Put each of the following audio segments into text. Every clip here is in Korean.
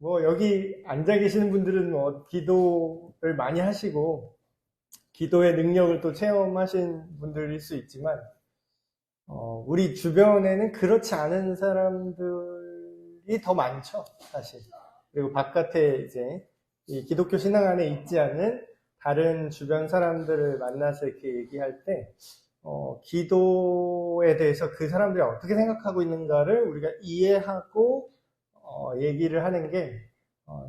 뭐 여기 앉아 계시는 분들은 뭐 기도를 많이 하시고 기도의 능력을 또 체험하신 분들일 수 있지만 우리 주변에는 그렇지 않은 사람들이 더 많죠, 사실. 그리고 바깥에 이제 이 기독교 신앙 안에 있지 않은 다른 주변 사람들을 만나서 이렇게 얘기할 때 기도에 대해서 그 사람들이 어떻게 생각하고 있는가를 우리가 이해하고 얘기를 하는 게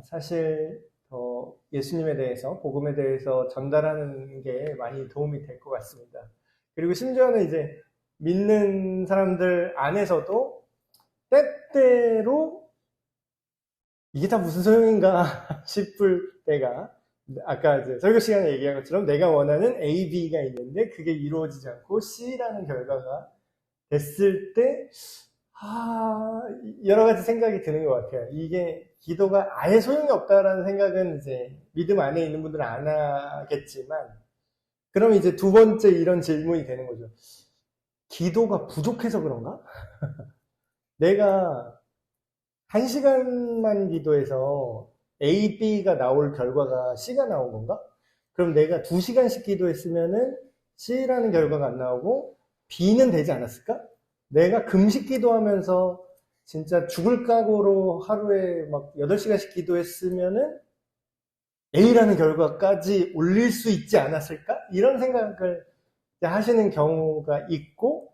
사실 더 예수님에 대해서, 복음에 대해서 전달하는 게 많이 도움이 될 것 같습니다. 그리고 심지어는 이제 믿는 사람들 안에서도 때때로 이게 다 무슨 소용인가 싶을 때가, 아까 이제 설교 시간에 얘기한 것처럼 내가 원하는 A, B가 있는데 그게 이루어지지 않고 C라는 결과가 됐을 때 여러 가지 생각이 드는 것 같아요. 이게 기도가 아예 소용이 없다라는 생각은 이제 믿음 안에 있는 분들은 안 하겠지만, 그럼 이제 두 번째 이런 질문이 되는 거죠. 기도가 부족해서 그런가? 내가 1시간만 기도해서 A, B가 나올 결과가 C가 나온 건가? 그럼 내가 2시간씩 기도했으면은 C라는 결과가 안 나오고 B는 되지 않았을까? 내가 금식 기도하면서 진짜 죽을 각오로 하루에 막 8시간씩 기도했으면은 A라는 결과까지 올릴 수 있지 않았을까? 이런 생각을 하시는 경우가 있고,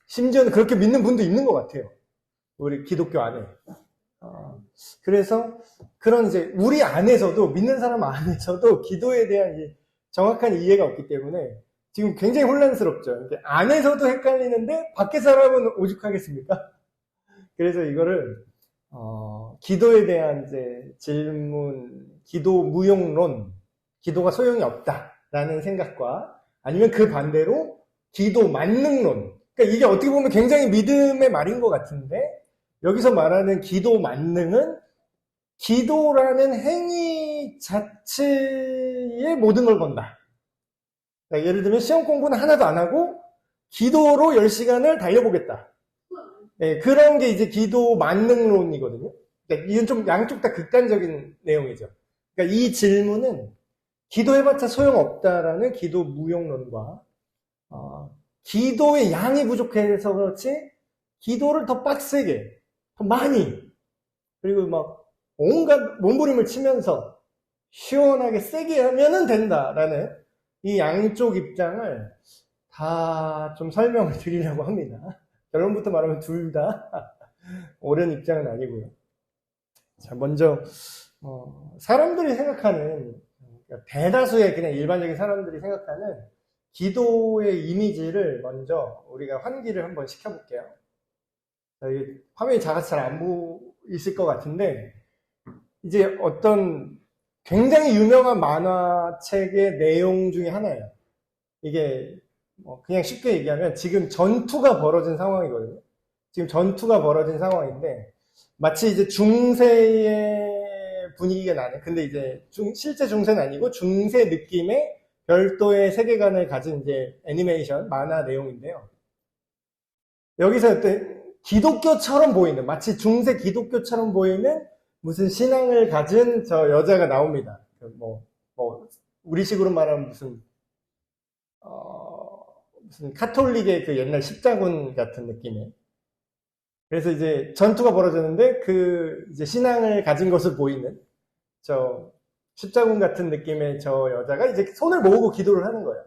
심지어는 그렇게 믿는 분도 있는 것 같아요. 우리 기독교 안에. 그래서 그런 이제 우리 안에서도, 믿는 사람 안에서도 기도에 대한 정확한 이해가 없기 때문에 지금 굉장히 혼란스럽죠. 안에서도 헷갈리는데 밖에 사람은 오죽하겠습니까? 그래서 이거를 기도에 대한 이제 질문, 기도 무용론, 기도가 소용이 없다라는 생각과, 아니면 그 반대로 기도 만능론. 그러니까 이게 어떻게 보면 굉장히 믿음의 말인 것 같은데, 여기서 말하는 기도 만능은 기도라는 행위 자체에 모든 걸 건다. 그러니까 예를 들면 시험 공부는 하나도 안 하고 기도로 10시간을 달려보겠다. 네, 그런 게 이제 기도 만능론이거든요. 그러니까 이건 좀 양쪽 다 극단적인 내용이죠. 그러니까 이 질문은 기도해봤자 소용없다라는 기도 무용론과 기도의 양이 부족해서 그렇지 기도를 더 빡세게, 더 많이, 그리고 막 온갖 몸부림을 치면서 시원하게 세게 하면은 된다라는 이 양쪽 입장을 다 좀 설명을 드리려고 합니다. 결론부터 말하면 둘 다 옳은 입장은 아니고요. 자, 먼저 사람들이 생각하는, 그러니까 대다수의 그냥 일반적인 사람들이 생각하는 기도의 이미지를 먼저 우리가 환기를 한번 시켜볼게요. 자, 화면이 작아서 잘 안 보이실 것 같은데, 이제 어떤 굉장히 유명한 만화책의 내용 중에 하나예요. 이게 그냥 쉽게 얘기하면 지금 전투가 벌어진 상황이거든요. 지금 전투가 벌어진 상황인데 마치 이제 중세의 분위기가 나는, 근데 이제 실제 중세는 아니고 중세 느낌의 별도의 세계관을 가진 이제 애니메이션 만화 내용인데요. 여기서 기독교처럼 보이는, 마치 중세 기독교처럼 보이는 무슨 신앙을 가진 저 여자가 나옵니다. 우리식으로 말하면 무슨 카톨릭의 그 옛날 십자군 같은 느낌의. 그래서 이제 전투가 벌어졌는데 그 이제 신앙을 가진 것을 보이는 저 십자군 같은 느낌의 저 여자가 이제 손을 모으고 기도를 하는 거예요.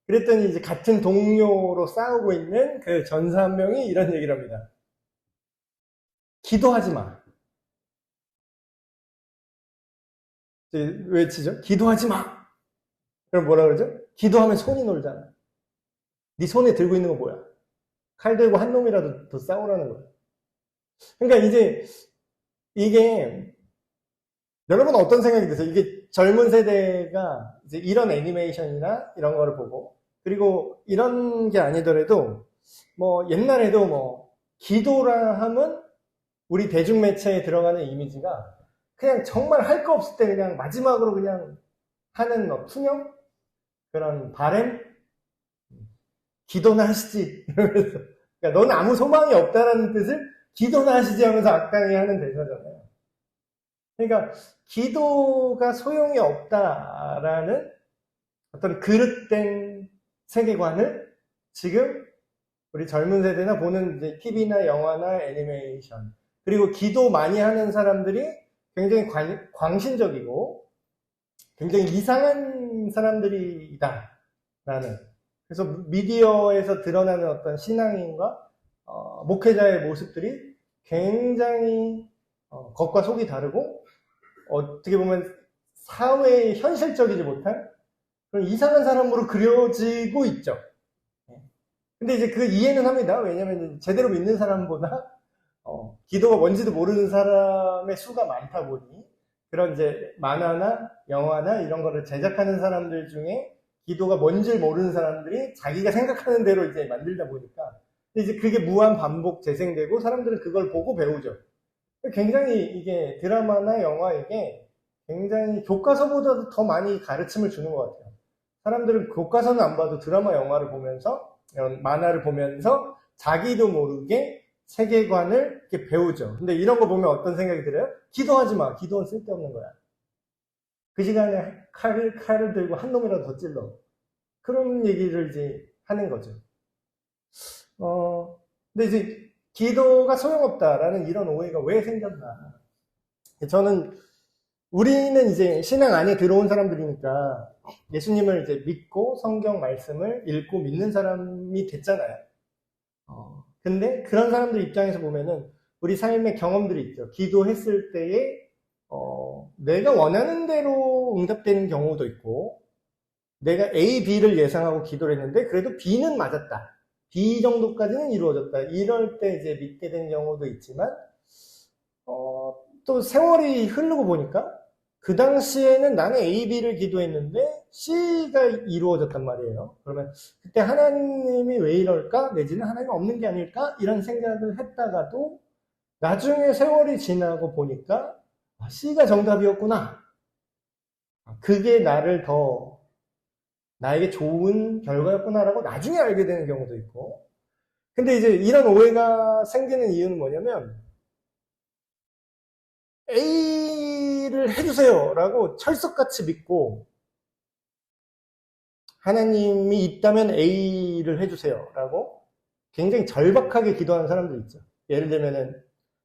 그랬더니 이제 같은 동료로 싸우고 있는 그 전사 한 명이 이런 얘기를 합니다. 기도하지 마. 외치죠? 기도하지 마! 그럼 뭐라 그러죠? 기도하면 손이 놀잖아. 네 손에 들고 있는 거 뭐야? 칼 들고 한 놈이라도 더 싸우라는 거야. 그러니까 이제 이게, 여러분은 어떤 생각이 드세요? 이게 젊은 세대가 이제 이런 애니메이션이나 이런 거를 보고, 그리고 이런 게 아니더라도 뭐 옛날에도 기도라 하면 우리 대중매체에 들어가는 이미지가 그냥 정말 할 거 없을 때 그냥 마지막으로 그냥 하는 투명? 그런 바램? 기도나 하시지. 이러면서. 그러니까 너는 아무 소망이 없다라는 뜻을 기도나 하시지 하면서 악당이 하는 대사잖아요. 그러니까 기도가 소용이 없다라는 어떤 그릇된 세계관을 지금 우리 젊은 세대나 보는 이제 TV나 영화나 애니메이션, 그리고 기도 많이 하는 사람들이 굉장히 광신적이고 굉장히 이상한 사람들이다 라는, 그래서 미디어에서 드러나는 어떤 신앙인과 목회자의 모습들이 굉장히 겉과 속이 다르고 어떻게 보면 사회에 현실적이지 못한 그런 이상한 사람으로 그려지고 있죠. 근데 이제 그 이해는 합니다. 왜냐면 제대로 믿는 사람보다 기도가 뭔지도 모르는 사람의 수가 많다 보니, 그런 이제 만화나 영화나 이런 거를 제작하는 사람들 중에 기도가 뭔지 모르는 사람들이 자기가 생각하는 대로 이제 만들다 보니까 이제 그게 무한 반복 재생되고 사람들은 그걸 보고 배우죠. 굉장히 이게 드라마나 영화, 이게 굉장히 교과서보다도 더 많이 가르침을 주는 것 같아요. 사람들은 교과서는 안 봐도 드라마, 영화를 보면서, 만화를 보면서 자기도 모르게 세계관을 이렇게 배우죠. 근데 이런 거 보면 어떤 생각이 들어요? 기도하지 마. 기도는 쓸데없는 거야. 그 시간에 칼을 들고 한 놈이라도 더 찔러. 그런 얘기를 이제 하는 거죠. 근데 이제 기도가 소용없다라는 이런 오해가 왜 생겼나. 저는, 우리는 이제 신앙 안에 들어온 사람들이니까 예수님을 이제 믿고 성경 말씀을 읽고 믿는 사람이 됐잖아요. 근데 그런 사람들 입장에서 보면은 우리 삶의 경험들이 있죠. 기도했을 때에 내가 원하는 대로 응답되는 경우도 있고, 내가 A, B를 예상하고 기도를 했는데 그래도 B는 맞았다. B 정도까지는 이루어졌다. 이럴 때 이제 믿게 된 경우도 있지만, 또 세월이 흐르고 보니까 그 당시에는 나는 A, B를 기도했는데 C가 이루어졌단 말이에요. 그러면 그때 하나님이 왜 이럴까? 내지는 하나님이 없는 게 아닐까? 이런 생각을 했다가도 나중에 세월이 지나고 보니까 C가 정답이었구나. 그게 나에게 좋은 결과였구나라고 나중에 알게 되는 경우도 있고. 근데 이제 이런 오해가 생기는 이유는 뭐냐면, A를 해주세요 라고 철석같이 믿고, 하나님이 있다면 A를 해주세요 라고 굉장히 절박하게 기도하는 사람들 있죠. 예를 들면은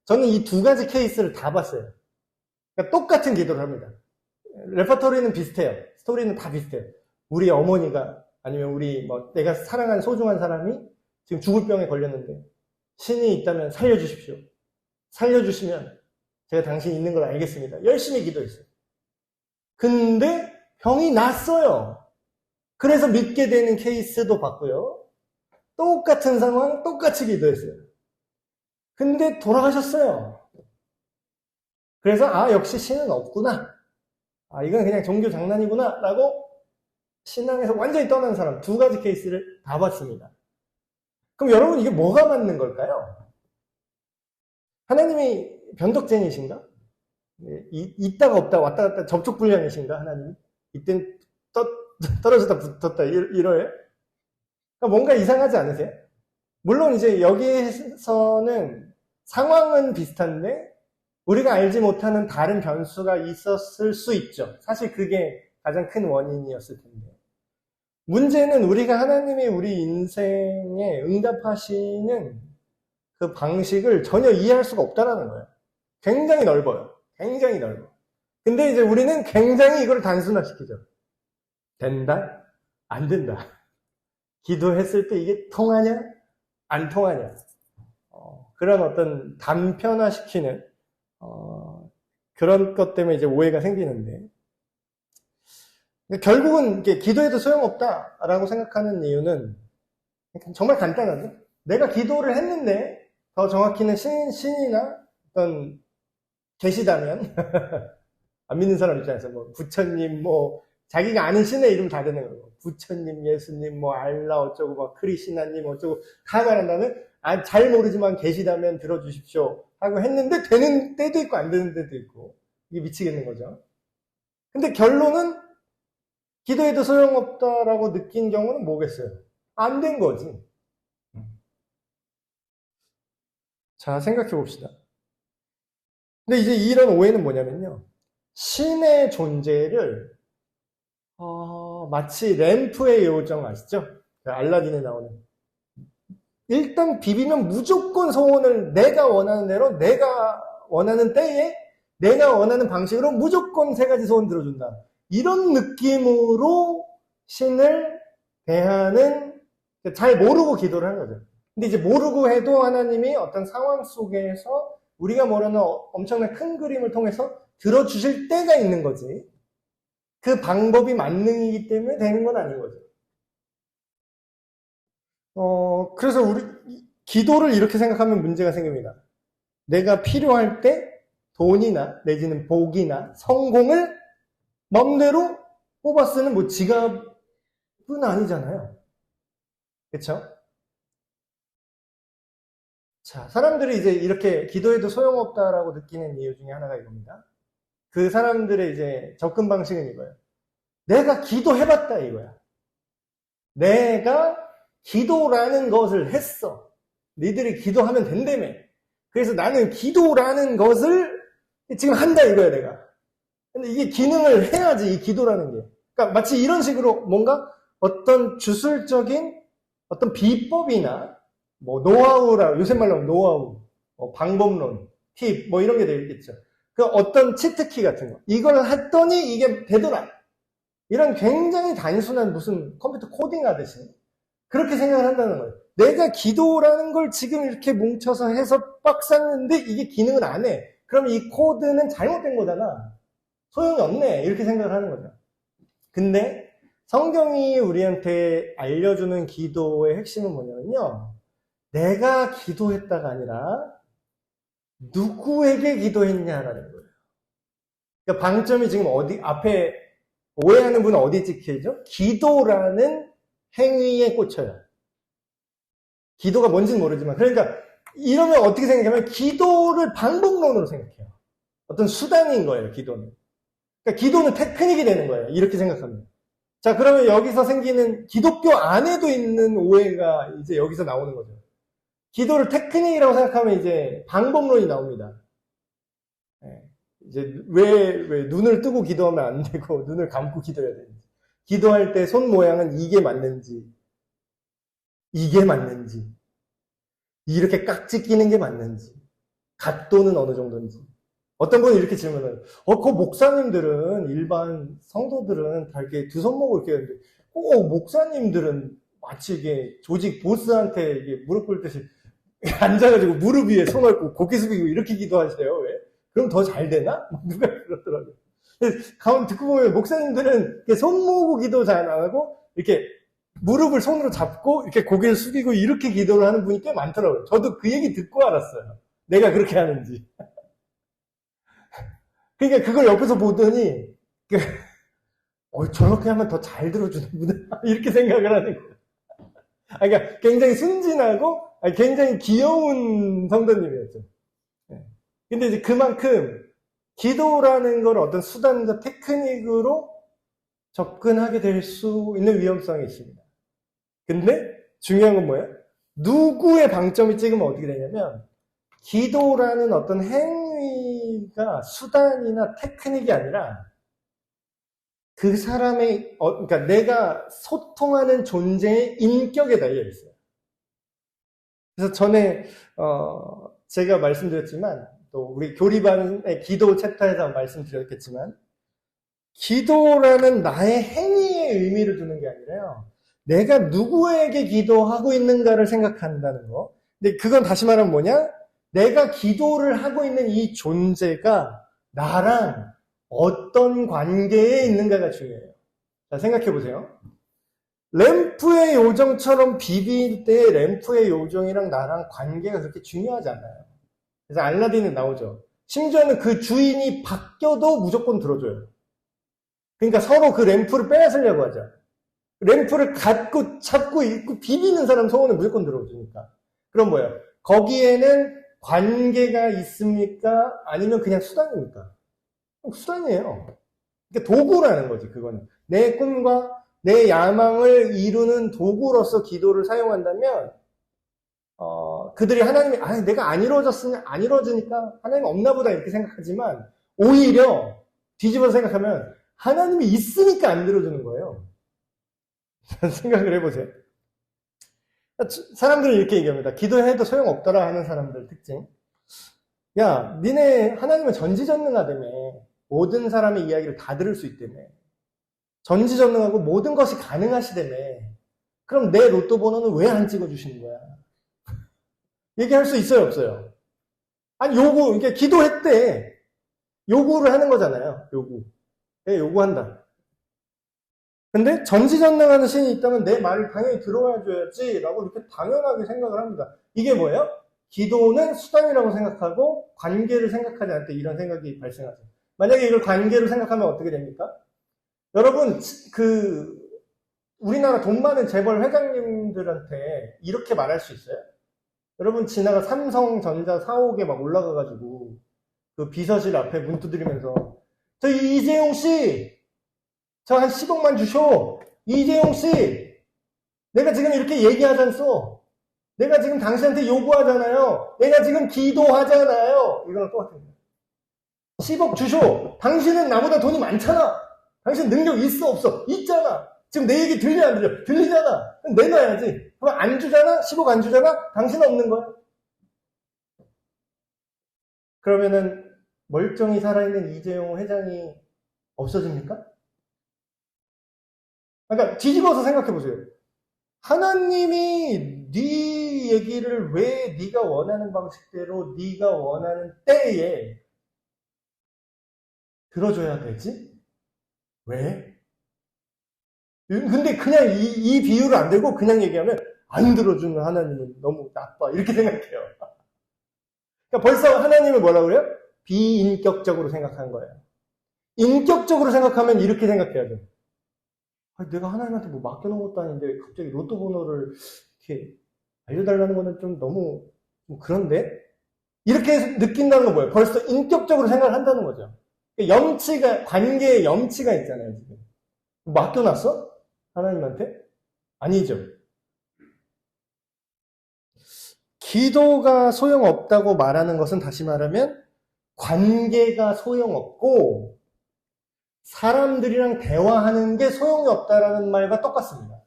저는 이 두 가지 케이스를 다 봤어요. 그러니까 똑같은 기도를 합니다. 레퍼토리는 비슷해요. 스토리는 다 비슷해요. 우리 어머니가, 아니면 내가 사랑하는 소중한 사람이 지금 죽을 병에 걸렸는데 신이 있다면 살려주십시오. 살려주시면 제가 당신이 있는 걸 알겠습니다. 열심히 기도했어요. 근데 병이 났어요. 그래서 믿게 되는 케이스도 봤고요. 똑같은 상황, 똑같이 기도했어요. 근데 돌아가셨어요. 그래서 역시 신은 없구나. 이건 그냥 종교 장난이구나 라고 신앙에서 완전히 떠난 사람, 두 가지 케이스를 다 봤습니다. 그럼 여러분, 이게 뭐가 맞는 걸까요? 하나님이 변덕쟁이신가? 있다가 없다, 왔다 갔다 접촉불량이신가, 하나님이? 이땐 떨어졌다 붙었다 이러해요? 그러니까 뭔가 이상하지 않으세요? 물론 이제 여기에서는 상황은 비슷한데 우리가 알지 못하는 다른 변수가 있었을 수 있죠. 사실 그게 가장 큰 원인이었을 텐데, 문제는 우리가 하나님이 우리 인생에 응답하시는 그 방식을 전혀 이해할 수가 없다는 거예요. 굉장히 넓어요. 굉장히 넓어. 근데 이제 우리는 굉장히 이걸 단순화시키죠. 된다? 안 된다. 기도했을 때 이게 통하냐? 안 통하냐? 그런 어떤 단편화시키는 그런 것 때문에 이제 오해가 생기는데, 결국은 기도해도 소용없다라고 생각하는 이유는 정말 간단하죠. 내가 기도를 했는데, 더 정확히는 신이나 어떤 계시다면 안 믿는 사람 입장에서 부처님, 자기가 아는 신의 이름 다 되는 거고, 부처님, 예수님, 알라 어쩌고, 크리시나님 어쩌고 다 말한다면, 잘 모르지만 계시다면 들어주십시오 하고 했는데 되는 때도 있고 안 되는 때도 있고, 이게 미치겠는 거죠. 근데 결론은 기도해도 소용없다라고 느낀 경우는 뭐겠어요? 안 된 거지. 자, 생각해 봅시다. 근데 이제 이런 오해는 뭐냐면요. 신의 존재를 마치 램프의 요정 아시죠? 알라딘에 나오는. 일단 비비면 무조건 소원을 내가 원하는 대로, 내가 원하는 때에, 내가 원하는 방식으로 무조건 세 가지 소원 들어준다. 이런 느낌으로 신을 대하는, 잘 모르고 기도를 하는 거죠. 근데 이제 모르고 해도 하나님이 어떤 상황 속에서 우리가 모르는 엄청난 큰 그림을 통해서 들어주실 때가 있는 거지. 그 방법이 만능이기 때문에 되는 건 아닌 거죠. 그래서 우리 기도를 이렇게 생각하면 문제가 생깁니다. 내가 필요할 때 돈이나 내지는 복이나 성공을 맘대로 뽑아 쓰는 뭐 지갑은 아니잖아요. 그렇죠? 자, 사람들이 이제 이렇게 기도해도 소용없다라고 느끼는 이유 중에 하나가 이겁니다. 그 사람들의 이제 접근 방식은 이거예요. 내가 기도해봤다 이거야. 내가 기도라는 것을 했어. 니들이 기도하면 된다며. 그래서 나는 기도라는 것을 지금 한다 이거야 내가. 근데 이게 기능을 해야지 이 기도라는 게. 그러니까 마치 이런 식으로 뭔가 어떤 주술적인 어떤 비법이나 뭐 노하우라 요새 말로 노하우, 방법론, 팁 뭐 이런 게 되겠죠. 그 어떤 치트키 같은 거 이걸 했더니 이게 되더라. 이런 굉장히 단순한 무슨 컴퓨터 코딩 하듯이 그렇게 생각을 한다는 거예요. 내가 기도라는 걸 지금 이렇게 뭉쳐서 해서 빡쌌는데 이게 기능을 안 해. 그럼 이 코드는 잘못된 거잖아. 소용이 없네. 이렇게 생각을 하는 거죠. 근데 성경이 우리한테 알려주는 기도의 핵심은 뭐냐면요. 내가 기도했다가 아니라 누구에게 기도했냐라는 거예요. 그러니까 방점이 지금 어디 앞에 오해하는 분은 어디 찍혀있죠? 기도라는 행위에 꽂혀요. 기도가 뭔지는 모르지만 그러니까 이러면 어떻게 생각하면 기도를 방법론으로 생각해요. 어떤 수단인 거예요. 기도는. 그러니까 기도는 테크닉이 되는 거예요. 이렇게 생각하면. 자, 그러면 여기서 생기는 기독교 안에도 있는 오해가 이제 여기서 나오는 거죠. 기도를 테크닉이라고 생각하면 이제 방법론이 나옵니다. 이제 왜 눈을 뜨고 기도하면 안 되고 눈을 감고 기도해야 되는지. 기도할 때 손 모양은 이게 맞는지, 이게 맞는지, 이렇게 깍지 끼는 게 맞는지, 각도는 어느 정도인지. 어떤 분이 이렇게 질문을, 그 목사님들은, 일반 성도들은 다 이렇게 두 손목을 이렇게 하는데, 목사님들은 마치 이게 조직 보스한테 이게 무릎 꿇듯이 앉아가지고 무릎 위에 손 얹고 고개 숙이고 이렇게 기도하세요. 왜? 그럼 더 잘 되나? 누가 그러더라고요. 가만 듣고 보면 목사님들은 손 모으고 기도 잘 안 하고 이렇게 무릎을 손으로 잡고 이렇게 고개를 숙이고 이렇게 기도를 하는 분이 꽤 많더라고요. 저도 그 얘기 듣고 알았어요. 내가 그렇게 하는지. 그러니까 그걸 옆에서 보더니 저렇게 하면 더 잘 들어주는구나 이렇게 생각을 하는 거예요. 그러니까 굉장히 순진하고 굉장히 귀여운 성도님이었죠. 근데 이제 그만큼 기도라는 걸 어떤 수단과 테크닉으로 접근하게 될 수 있는 위험성이 있습니다. 근데 중요한 건 뭐예요? 누구의 방점이 찍으면 어떻게 되냐면 기도라는 어떤 행위가 수단이나 테크닉이 아니라 그 사람의 그러니까 내가 소통하는 존재의 인격에 달려 있어요. 그래서 전에 제가 말씀드렸지만 또 우리 교리반의 기도 챕터에서 말씀드렸겠지만 기도라는 나의 행위에 의미를 두는 게 아니라요. 내가 누구에게 기도하고 있는가를 생각한다는 거. 근데 그건 다시 말하면 뭐냐? 내가 기도를 하고 있는 이 존재가 나랑 어떤 관계에 있는가가 중요해요. 자, 생각해 보세요. 램프의 요정처럼 비빌 때 램프의 요정이랑 나랑 관계가 그렇게 중요하지 않아요. 그래서 알라딘은 나오죠. 심지어는 그 주인이 바뀌어도 무조건 들어줘요. 그러니까 서로 그 램프를 빼앗으려고 하죠. 램프를 갖고 잡고 있고 비비는 사람 소원을 무조건 들어주니까. 그럼 뭐예요? 거기에는 관계가 있습니까? 아니면 그냥 수단입니까? 수단이에요. 그러니까 도구라는 거지, 그거는. 내 꿈과 내 야망을 이루는 도구로서 기도를 사용한다면, 그들이 하나님이, 내가 안 이루어졌으면 안 이루어지니까 하나님 없나 보다 이렇게 생각하지만, 오히려 뒤집어서 생각하면 하나님이 있으니까 안 이루어지는 거예요. 생각을 해보세요. 사람들은 이렇게 얘기합니다. 기도해도 소용없더라 하는 사람들 특징. 야, 니네 하나님은 전지전능하다며. 모든 사람의 이야기를 다 들을 수 있다며. 전지전능하고 모든 것이 가능하시다며. 그럼 내 로또 번호는 왜 안 찍어주시는 거야? 얘기할 수 있어요, 없어요? 아니, 이게 기도했대. 요구를 하는 거잖아요, 요구. 네, 요구한다. 근데 전지전능하는 신이 있다면 내 말을 당연히 들어와줘야지 라고 이렇게 당연하게 생각을 합니다. 이게 뭐예요? 기도는 수단이라고 생각하고 관계를 생각하지 않을 때 이런 생각이 발생하죠. 만약에 이걸 관계로 생각하면 어떻게 됩니까? 여러분, 우리나라 돈 많은 재벌 회장님들한테 이렇게 말할 수 있어요? 여러분, 지나가 삼성전자 사옥에 막 올라가가지고 그 비서실 앞에 문 두드리면서 저 이재용 씨! 저 한 10억만 주쇼! 이재용 씨! 내가 지금 이렇게 얘기하잖소! 내가 지금 당신한테 요구하잖아요! 내가 지금 기도하잖아요! 이거랑 똑같은 거예요. 10억 주쇼! 당신은 나보다 돈이 많잖아! 당신 능력 있어 없어? 있잖아! 지금 내 얘기 들려 안 들려? 들리잖아! 그럼 내놔야지! 그럼 안 주잖아? 10억 안 주잖아? 당신 없는 거야? 그러면은 멀쩡히 살아있는 이재용 회장이 없어집니까? 그러니까 뒤집어서 생각해보세요. 하나님이 네 얘기를 왜 네가 원하는 방식대로 네가 원하는 때에 들어줘야 되지? 왜? 근데 그냥 이 비유를 안 들고 그냥 얘기하면 안 들어주는 하나님은 너무 나빠 이렇게 생각해요. 그러니까 벌써 하나님을 뭐라고 그래요? 비인격적으로 생각한 거예요. 인격적으로 생각하면 이렇게 생각해야죠. 내가 하나님한테 뭐 맡겨놓은 것도 아닌데 갑자기 로또 번호를 이렇게 알려달라는 거는 좀 너무 그런데? 이렇게 느낀다는 건 뭐예요? 벌써 인격적으로 생각을 한다는 거죠. 관계에 염치가 있잖아요, 지금. 맡겨놨어? 하나님한테? 아니죠. 기도가 소용없다고 말하는 것은 다시 말하면 관계가 소용없고 사람들이랑 대화하는 게 소용이 없다라는 말과 똑같습니다.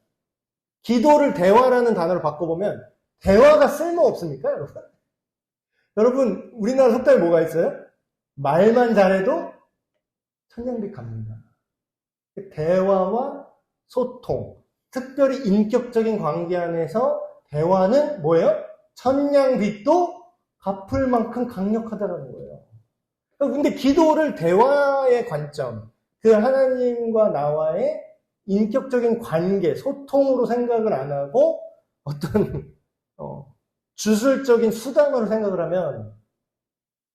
기도를 대화라는 단어로 바꿔보면 대화가 쓸모없습니까, 여러분? 여러분, 우리나라 속담에 뭐가 있어요? 말만 잘해도 천냥빚 갚는다. 대화와 소통, 특별히 인격적인 관계 안에서 대화는 뭐예요? 천냥빚도 갚을 만큼 강력하다는 거예요. 근데 기도를 대화의 관점, 그 하나님과 나와의 인격적인 관계, 소통으로 생각을 안 하고 어떤 주술적인 수단으로 생각을 하면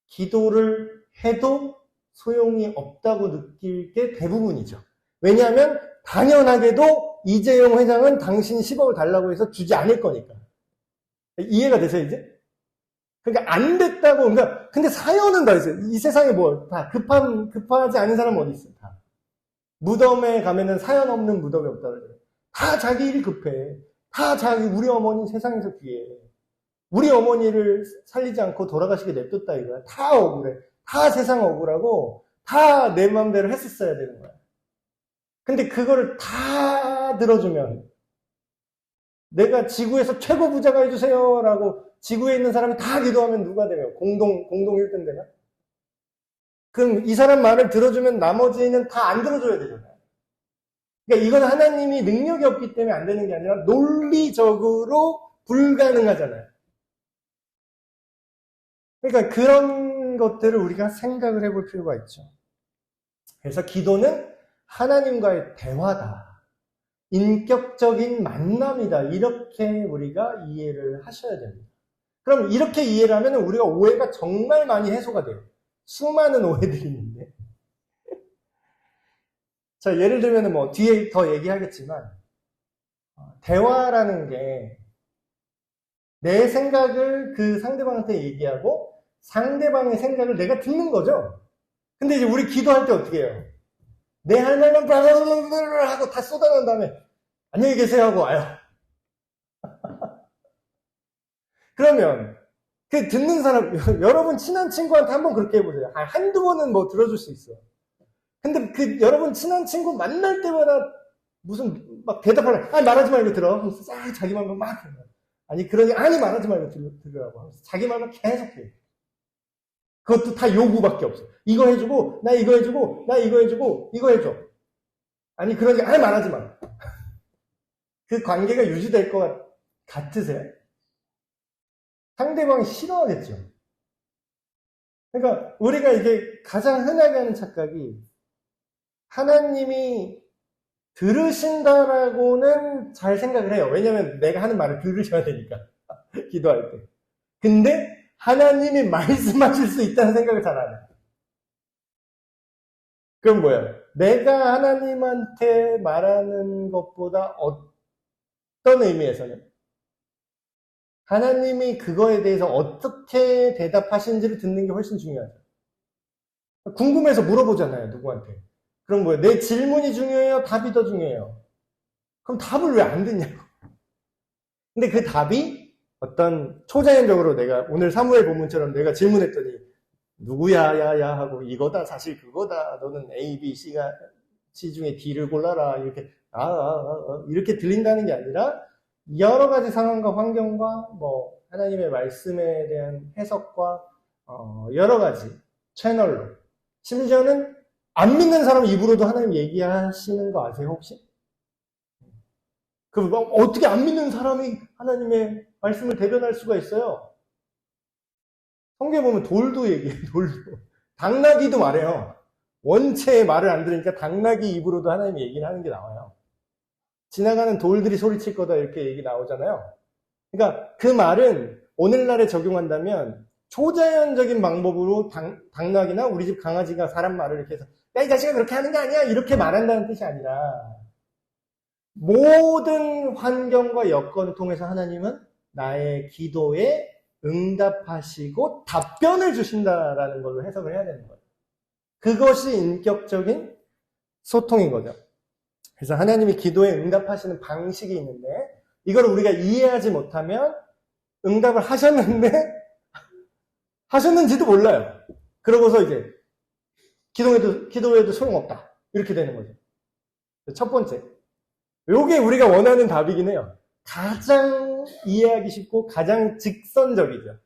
기도를 해도 소용이 없다고 느낄 게 대부분이죠. 왜냐하면 당연하게도 이재용 회장은 당신이 10억을 달라고 해서 주지 않을 거니까. 이해가 되세요, 이제? 그러니까 안 됐다고, 그러니까 근데 사연은 다 있어요. 이 세상에 뭐 다 급하지 않은 사람은 어디 있어요? 다. 무덤에 가면은 사연 없는 무덤이 없다 그래요. 다 자기 일이 급해. 다 우리 어머니 세상에서 귀해. 우리 어머니를 살리지 않고 돌아가시게 냅뒀다 이거야. 다 억울해. 다 세상 억울하고 다 내 맘대로 했었어야 되는 거야. 근데 그거를 다 들어주면 내가 지구에서 최고 부자가 해주세요 라고 지구에 있는 사람이 다 기도하면 누가 되면 공동 1등 되나? 그럼 이 사람 말을 들어주면 나머지는 다 안 들어줘야 되잖아요. 그러니까 이건 하나님이 능력이 없기 때문에 안 되는 게 아니라 논리적으로 불가능하잖아요. 그러니까 그런 것들을 우리가 생각을 해볼 필요가 있죠. 그래서 기도는 하나님과의 대화다. 인격적인 만남이다. 이렇게 우리가 이해를 하셔야 됩니다. 그럼 이렇게 이해를 하면 우리가 오해가 정말 많이 해소가 돼요. 수많은 오해들이 있는데. 자, 예를 들면 뭐 뒤에 더 얘기하겠지만 대화라는 게 내 생각을 그 상대방한테 얘기하고 상대방의 생각을 내가 듣는 거죠. 근데 이제 우리 기도할 때 어떻게 해요? 내 할 말만 하고 다 쏟아낸 다음에 안녕히 계세요 하고 와요. 그러면 그 듣는 사람, 여러분 친한 친구한테 한번 그렇게 해보세요. 한두 번은 뭐 들어줄 수 있어. 근데 그 여러분 친한 친구 만날 때마다 무슨 막 대답하려, 아니 말하지 말고 들어. 하면서 자기 말만 막 해요. 아니 그러니 아니 말하지 말고 들으라고 하면서 자기 말만 계속 해. 그것도 다 요구밖에 없어. 이거 해주고 나 이거 해주고 나 이거 해주고 이거 해줘. 아니 그러니까 아니 말하지 마. 그 관계가 유지될 것 같으세요? 상대방이 싫어하겠죠. 그러니까 우리가 이게 가장 흔하게 하는 착각이 하나님이 들으신다라고는 잘 생각을 해요. 왜냐면 내가 하는 말을 들으셔야 되니까. 기도할 때. 근데 하나님이 말씀하실 수 있다는 생각을 잘 안 해요. 그럼 뭐야? 내가 하나님한테 말하는 것보다 어떤 의미에서는 하나님이 그거에 대해서 어떻게 대답하시는지를 듣는 게 훨씬 중요하죠. 궁금해서 물어보잖아요, 누구한테. 그럼 뭐예요? 내 질문이 중요해요? 답이 더 중요해요? 그럼 답을 왜 안 듣냐고. 근데 그 답이 어떤 초자연적으로 내가 오늘 사무엘 본문처럼 내가 질문했더니 누구야, 야야 하고 이거다, 사실 그거다. 너는 A, B, C 중에 D를 골라라. 이렇게, 이렇게 들린다는 게 아니라 여러 가지 상황과 환경과 뭐 하나님의 말씀에 대한 해석과 여러 가지 채널로 심지어는 안 믿는 사람 입으로도 하나님 얘기하시는 거 아세요 혹시? 그럼 어떻게 안 믿는 사람이 하나님의 말씀을 대변할 수가 있어요? 성경에 보면 돌도 얘기해요. 돌도. 당나귀도 말해요. 원체 말을 안 들으니까 당나귀 입으로도 하나님 얘기를 하는 게 나와요. 지나가는 돌들이 소리칠 거다 이렇게 얘기 나오잖아요. 그러니까 그 말은 오늘날에 적용한다면 초자연적인 방법으로 당나귀나 우리 집 강아지가 사람 말을 이렇게 해서 야, 이 자식아 그렇게 하는 게 아니야 이렇게 말한다는 뜻이 아니라 모든 환경과 여건을 통해서 하나님은 나의 기도에 응답하시고 답변을 주신다라는 걸로 해석을 해야 되는 거예요. 그것이 인격적인 소통인 거죠. 그래서 하나님이 기도에 응답하시는 방식이 있는데 이걸 우리가 이해하지 못하면 응답을 하셨는지도 몰라요. 그러고서 이제 기도해도 소용없다. 이렇게 되는 거죠. 첫 번째. 요게 우리가 원하는 답이긴 해요. 가장 이해하기 쉽고 가장 직선적이죠.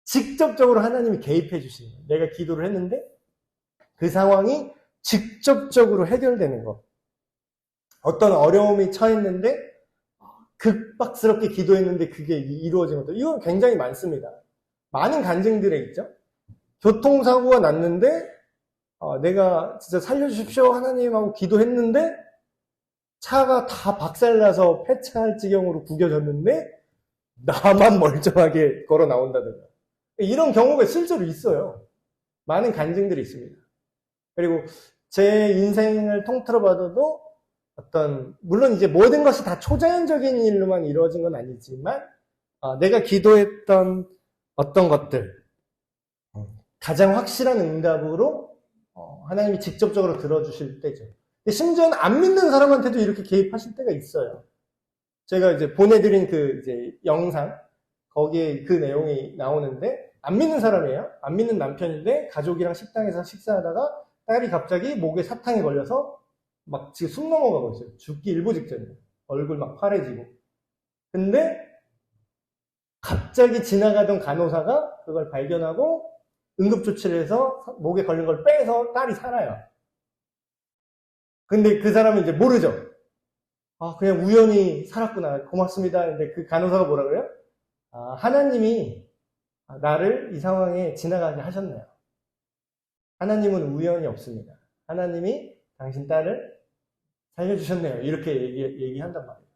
직접적으로 하나님이 개입해 주시는 거예요. 내가 기도를 했는데 그 상황이 직접적으로 해결되는 거. 어떤 어려움이 처했는데 급박스럽게 기도했는데 그게 이루어진 것도 이건 굉장히 많습니다. 많은 간증들에 있죠. 교통사고가 났는데 내가 진짜 살려주십시오 하나님 하고 기도했는데 차가 다 박살나서 폐차할 지경으로 구겨졌는데 나만 멀쩡하게 걸어 나온다든가 이런 경우가 실제로 있어요. 많은 간증들이 있습니다. 그리고 제 인생을 통틀어 봐도 물론 이제 모든 것이 다 초자연적인 일로만 이루어진 건 아니지만 내가 기도했던 어떤 것들 가장 확실한 응답으로 하나님이 직접적으로 들어주실 때죠. 심지어는 안 믿는 사람한테도 이렇게 개입하실 때가 있어요. 제가 이제 보내드린 그 이제 영상 거기에 그 내용이 나오는데 안 믿는 사람이에요. 안 믿는 남편인데 가족이랑 식당에서 식사하다가 딸이 갑자기 목에 사탕이 걸려서 막 지금 숨 넘어가고 있어요. 죽기 일보 직전이에요. 얼굴 막 파래지고. 근데 갑자기 지나가던 간호사가 그걸 발견하고 응급조치를 해서 목에 걸린 걸 빼서 딸이 살아요. 근데 그 사람은 이제 모르죠. 그냥 우연히 살았구나. 고맙습니다. 근데 그 간호사가 뭐라 그래요? 하나님이 나를 이 상황에 지나가게 하셨네요. 하나님은 우연이 없습니다. 하나님이 당신 딸을 살려주셨네요. 이렇게 얘기한단 말이에요.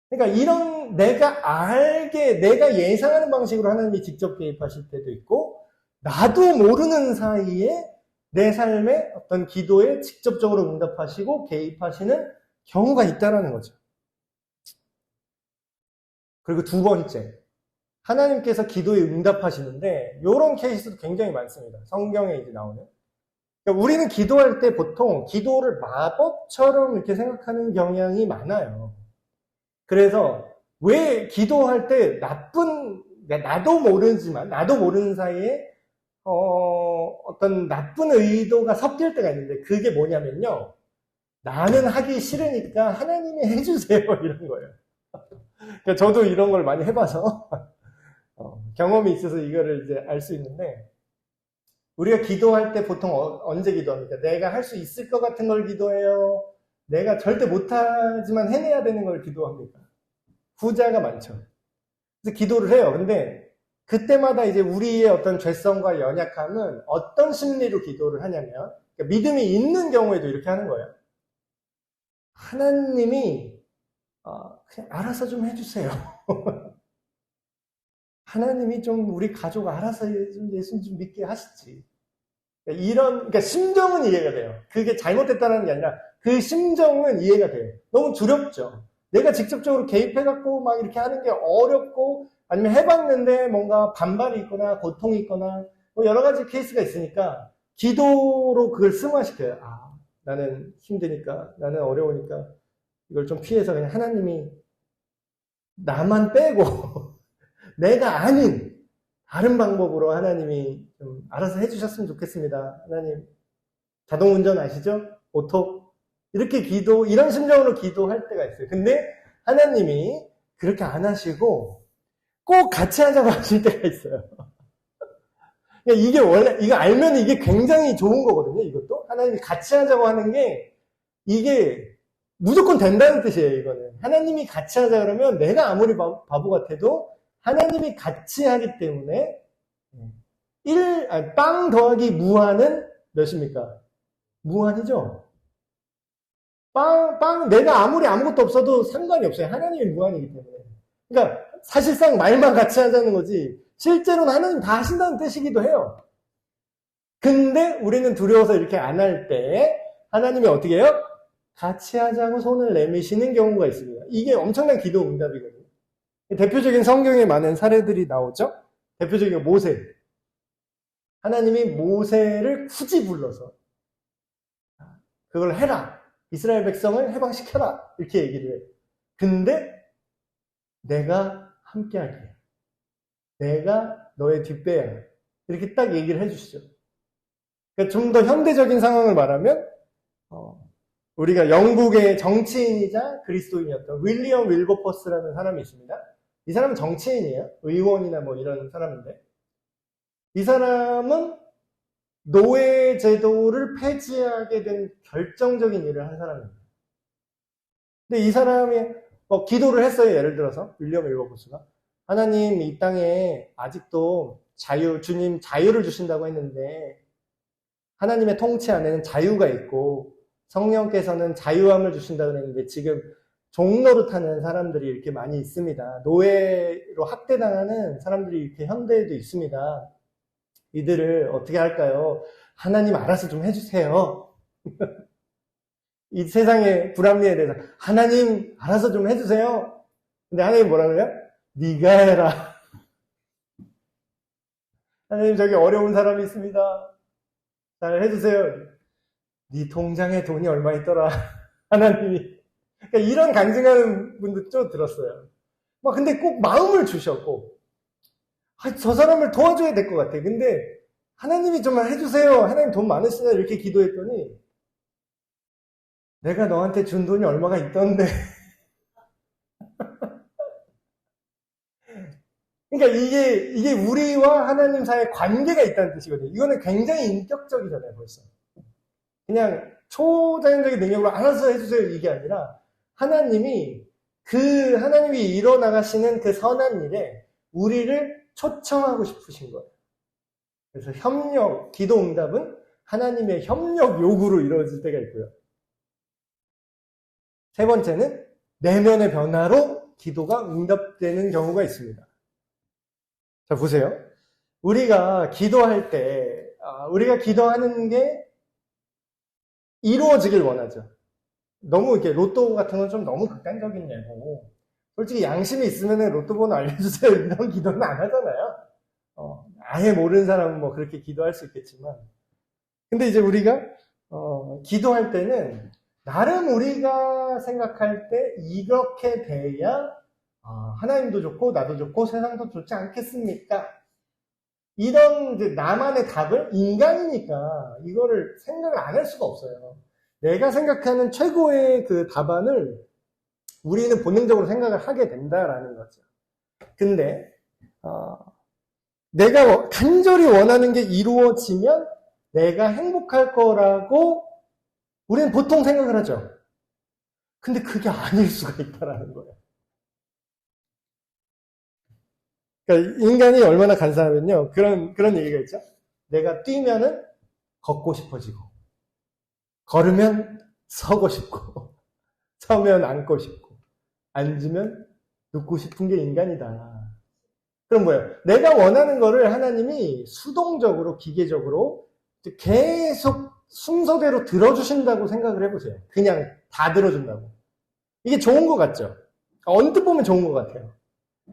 그러니까 이런 내가 예상하는 방식으로 하나님이 직접 개입하실 때도 있고 나도 모르는 사이에 내 삶의 어떤 기도에 직접적으로 응답하시고 개입하시는 경우가 있다는 거죠. 그리고 두 번째, 하나님께서 기도에 응답하시는데 이런 케이스도 굉장히 많습니다. 성경에 이제 나오는. 그러니까 우리는 기도할 때 보통 기도를 마법처럼 이렇게 생각하는 경향이 많아요. 그래서 왜 기도할 때 나도 모르는 사이에 어떤 나쁜 의도가 섞일 때가 있는데, 그게 뭐냐면요, 나는 하기 싫으니까 하나님이 해주세요 이런 거예요. 그러니까 저도 이런 걸 많이 해봐서 경험이 있어서 이거를 이제 알 수 있는데, 우리가 기도할 때 보통 언제 기도합니까? 내가 할 수 있을 것 같은 걸 기도해요? 내가 절대 못하지만 해내야 되는 걸 기도합니까? 후자가 많죠. 그래서 기도를 해요. 근데 그때마다 이제 우리의 어떤 죄성과 연약함은 어떤 심리로 기도를 하냐면, 그러니까 믿음이 있는 경우에도 이렇게 하는 거예요. 하나님이 그냥 알아서 좀 해주세요. 하나님이 좀 우리 가족 알아서 예수 좀 믿게 하시지. 그러니까 심정은 이해가 돼요. 그게 잘못됐다는 게 아니라 그 심정은 이해가 돼요. 너무 두렵죠. 내가 직접적으로 개입해갖고 막 이렇게 하는 게 어렵고, 아니면 해봤는데 뭔가 반발이 있거나 고통이 있거나 뭐 여러 가지 케이스가 있으니까 기도로 그걸 승화시켜요. 나는 힘드니까, 나는 어려우니까 이걸 좀 피해서 그냥 하나님이 나만 빼고 내가 아닌 다른 방법으로 하나님이 좀 알아서 해주셨으면 좋겠습니다. 하나님, 자동운전 아시죠? 오토. 이렇게 이런 심정으로 기도할 때가 있어요. 근데 하나님이 그렇게 안 하시고 꼭 같이 하자고 하실 때가 있어요. 이게 원래, 이거 알면 이게 굉장히 좋은 거거든요, 이것도. 하나님이 같이 하자고 하는 게, 이게 무조건 된다는 뜻이에요, 이거는. 하나님이 같이 하자 그러면 내가 아무리 바보 같아도 하나님이 같이 하기 때문에, 빵 더하기 무한은 몇입니까? 무한이죠? 내가 아무리 아무것도 없어도 상관이 없어요. 하나님이 무한이기 때문에. 그러니까 사실상 말만 같이 하자는 거지, 실제로는 하나님 다 하신다는 뜻이기도 해요. 근데 우리는 두려워서 이렇게 안 할 때 하나님이 어떻게 해요? 같이 하자고 손을 내미시는 경우가 있습니다. 이게 엄청난 기도 응답이거든요. 대표적인 성경에 많은 사례들이 나오죠. 대표적인 모세. 하나님이 모세를 굳이 불러서 그걸 해라. 이스라엘 백성을 해방시켜라. 이렇게 얘기를 해요. 근데 내가 함께 할게. 내가 너의 뒷배야. 이렇게 딱 얘기를 해주시죠. 그러니까 좀 더 현대적인 상황을 말하면, 우리가 영국의 정치인이자 그리스도인이었던 윌리엄 윌버퍼스라는 사람이 있습니다. 이 사람은 정치인이에요. 의원이나 뭐 이런 사람인데, 이 사람은 노예 제도를 폐지하게 된 결정적인 일을 한 사람입니다. 근데 이 사람이 기도를 했어요. 예를 들어서 윌리엄 윌버퍼스가, 하나님, 이 땅에 아직도 주님 자유를 주신다고 했는데, 하나님의 통치 안에는 자유가 있고, 성령께서는 자유함을 주신다고 했는데, 지금 종노릇하는 사람들이 이렇게 많이 있습니다. 노예로 학대당하는 사람들이 이렇게 현대에도 있습니다. 이들을 어떻게 할까요? 하나님 알아서 좀 해주세요. 이 세상의 불합리에 대해서 하나님 알아서 좀 해주세요. 근데 하나님 뭐라 그래요? 네가 해라. 하나님, 저기 어려운 사람이 있습니다. 잘 해주세요. 네 통장에 돈이 얼마 있더라. 하나님이. 그러니까 이런 간증하는 분도 좀 들었어요. 근데 꼭 마음을 주셨고, 저 사람을 도와줘야 될 것 같아. 근데 하나님이 좀 해주세요. 하나님 돈 많으시냐? 이렇게 기도했더니, 내가 너한테 준 돈이 얼마가 있던데. 그러니까 이게 우리와 하나님 사이의 관계가 있다는 뜻이거든요. 이거는 굉장히 인격적이잖아요, 벌써. 그냥 초자연적인 능력으로 알아서 해주세요, 이게 아니라, 하나님이 일어나가시는 그 선한 일에 우리를 초청하고 싶으신 거예요. 그래서 기도 응답은 하나님의 협력 요구로 이루어질 때가 있고요. 세 번째는 내면의 변화로 기도가 응답되는 경우가 있습니다. 자, 보세요. 우리가 기도할 때, 우리가 기도하는 게 이루어지길 원하죠. 너무 이렇게 로또 같은 건 좀 너무 극단적인 예고, 솔직히 양심이 있으면 로또 번호 알려주세요 이런 기도는 안 하잖아요. 아예 모르는 사람은 뭐 그렇게 기도할 수 있겠지만, 근데 이제 우리가 기도할 때는 나름 우리가 생각할 때 이렇게 돼야 하나님도 좋고 나도 좋고 세상도 좋지 않겠습니까? 이런 이제 나만의 답을 인간이니까 이거를 생각을 안 할 수가 없어요. 내가 생각하는 최고의 그 답안을 우리는 본능적으로 생각을 하게 된다라는 거죠. 근데 내가 간절히 원하는 게 이루어지면 내가 행복할 거라고 우리는 보통 생각을 하죠. 근데 그게 아닐 수가 있다라는 거예요. 그러니까 인간이 얼마나 간사하면요. 그런 얘기가 있죠. 내가 뛰면은 걷고 싶어지고, 걸으면 서고 싶고, 서면 앉고 싶고, 앉으면 눕고 싶은 게 인간이다. 그럼 뭐예요? 내가 원하는 거를 하나님이 수동적으로, 기계적으로 계속 순서대로 들어주신다고 생각을 해보세요. 그냥 다 들어준다고. 이게 좋은 것 같죠? 언뜻 보면 좋은 것 같아요.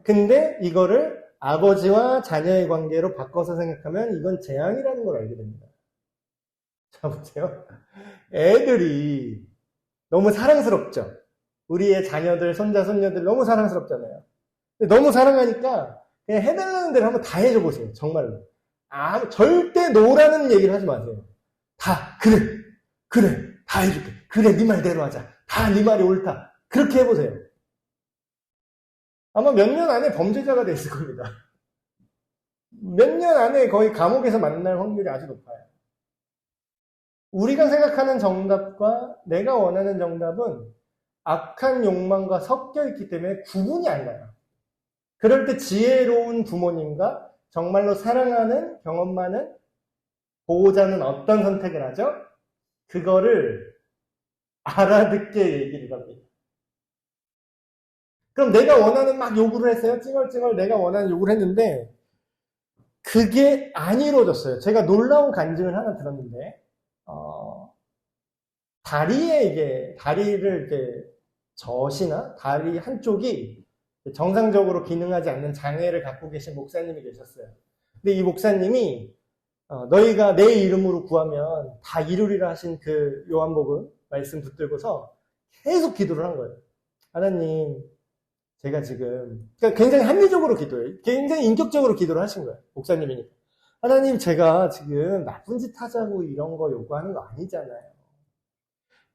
근데 이거를 아버지와 자녀의 관계로 바꿔서 생각하면 이건 재앙이라는 걸 알게 됩니다. 자, 보세요. 애들이 너무 사랑스럽죠? 우리의 자녀들, 손자, 손녀들 너무 사랑스럽잖아요. 너무 사랑하니까 그냥 해달라는 대로 한번 다 해줘 보세요. 정말로. 절대 노라는 얘기를 하지 마세요. 다, 그래, 다 해줄게. 그래, 네 말대로 하자. 다 네 말이 옳다. 그렇게 해보세요. 아마 몇 년 안에 범죄자가 됐을 겁니다. 몇 년 안에 거의 감옥에서 만날 확률이 아주 높아요. 우리가 생각하는 정답과 내가 원하는 정답은 악한 욕망과 섞여 있기 때문에 구분이 안 가요. 그럴 때 지혜로운 부모님과 정말로 사랑하는 경험 많은 보호자는 어떤 선택을 하죠? 그거를 알아듣게 얘기를 합니다. 그럼 내가 원하는 막 요구를 했어요. 찡얼찡얼 내가 원하는 요구를 했는데 그게 안 이루어졌어요. 제가 놀라운 간증을 하나 들었는데 다리를 이렇게 젖이나 다리 한쪽이 정상적으로 기능하지 않는 장애를 갖고 계신 목사님이 계셨어요. 근데 이 목사님이 너희가 내 이름으로 구하면 다 이루리라 하신 그 요한복음 말씀 붙들고서 계속 기도를 한 거예요. 하나님, 제가 지금 그러니까 굉장히 합리적으로 기도해요. 굉장히 인격적으로 기도를 하신 거예요. 목사님이니까. 하나님, 제가 지금 나쁜 짓 하자고 이런 거 요구하는 거 아니잖아요.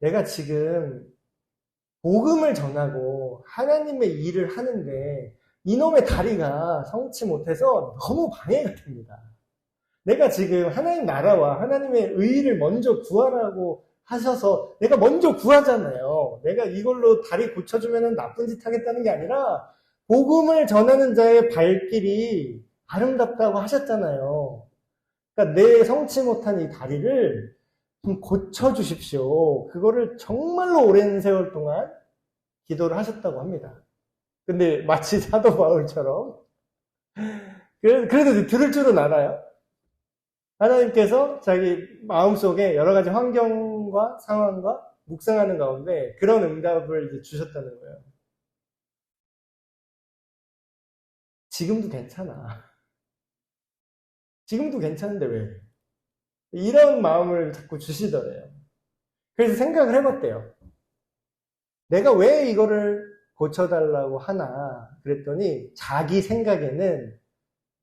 내가 지금 복음을 전하고 하나님의 일을 하는데 이놈의 다리가 성치 못해서 너무 방해가 됩니다. 내가 지금 하나님 나라와 하나님의 의의를 먼저 구하라고 하셔서 내가 먼저 구하잖아요. 내가 이걸로 다리 고쳐주면 나쁜 짓 하겠다는 게 아니라 복음을 전하는 자의 발길이 아름답다고 하셨잖아요. 그러니까 내 성치 못한 이 다리를 좀 고쳐주십시오. 그거를 정말로 오랜 세월 동안 기도를 하셨다고 합니다. 근데 마치 사도 바울처럼 그래도 들을 줄은 알아요. 하나님께서 자기 마음속에 여러 가지 환경과 상황과 묵상하는 가운데 그런 응답을 이제 주셨다는 거예요. 지금도 괜찮아. 지금도 괜찮은데 왜? 이런 마음을 자꾸 주시더래요. 그래서 생각을 해봤대요. 내가 왜 이거를 고쳐달라고 하나 그랬더니 자기 생각에는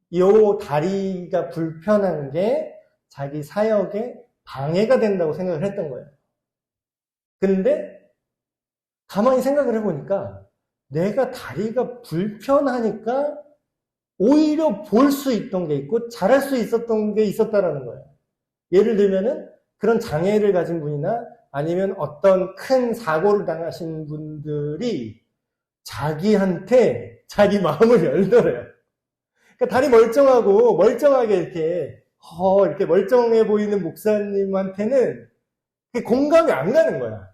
이 다리가 불편한 게 자기 사역에 방해가 된다고 생각을 했던 거예요. 근데 가만히 생각을 해보니까 내가 다리가 불편하니까 오히려 볼 수 있던 게 있고 잘할 수 있었던 게 있었다라는 거예요. 예를 들면은 그런 장애를 가진 분이나 아니면 어떤 큰 사고를 당하신 분들이 자기한테 자기 마음을 열더래요. 그러니까 다리 멀쩡하게 이렇게 멀쩡해 보이는 목사님한테는 공감이 안 가는 거야.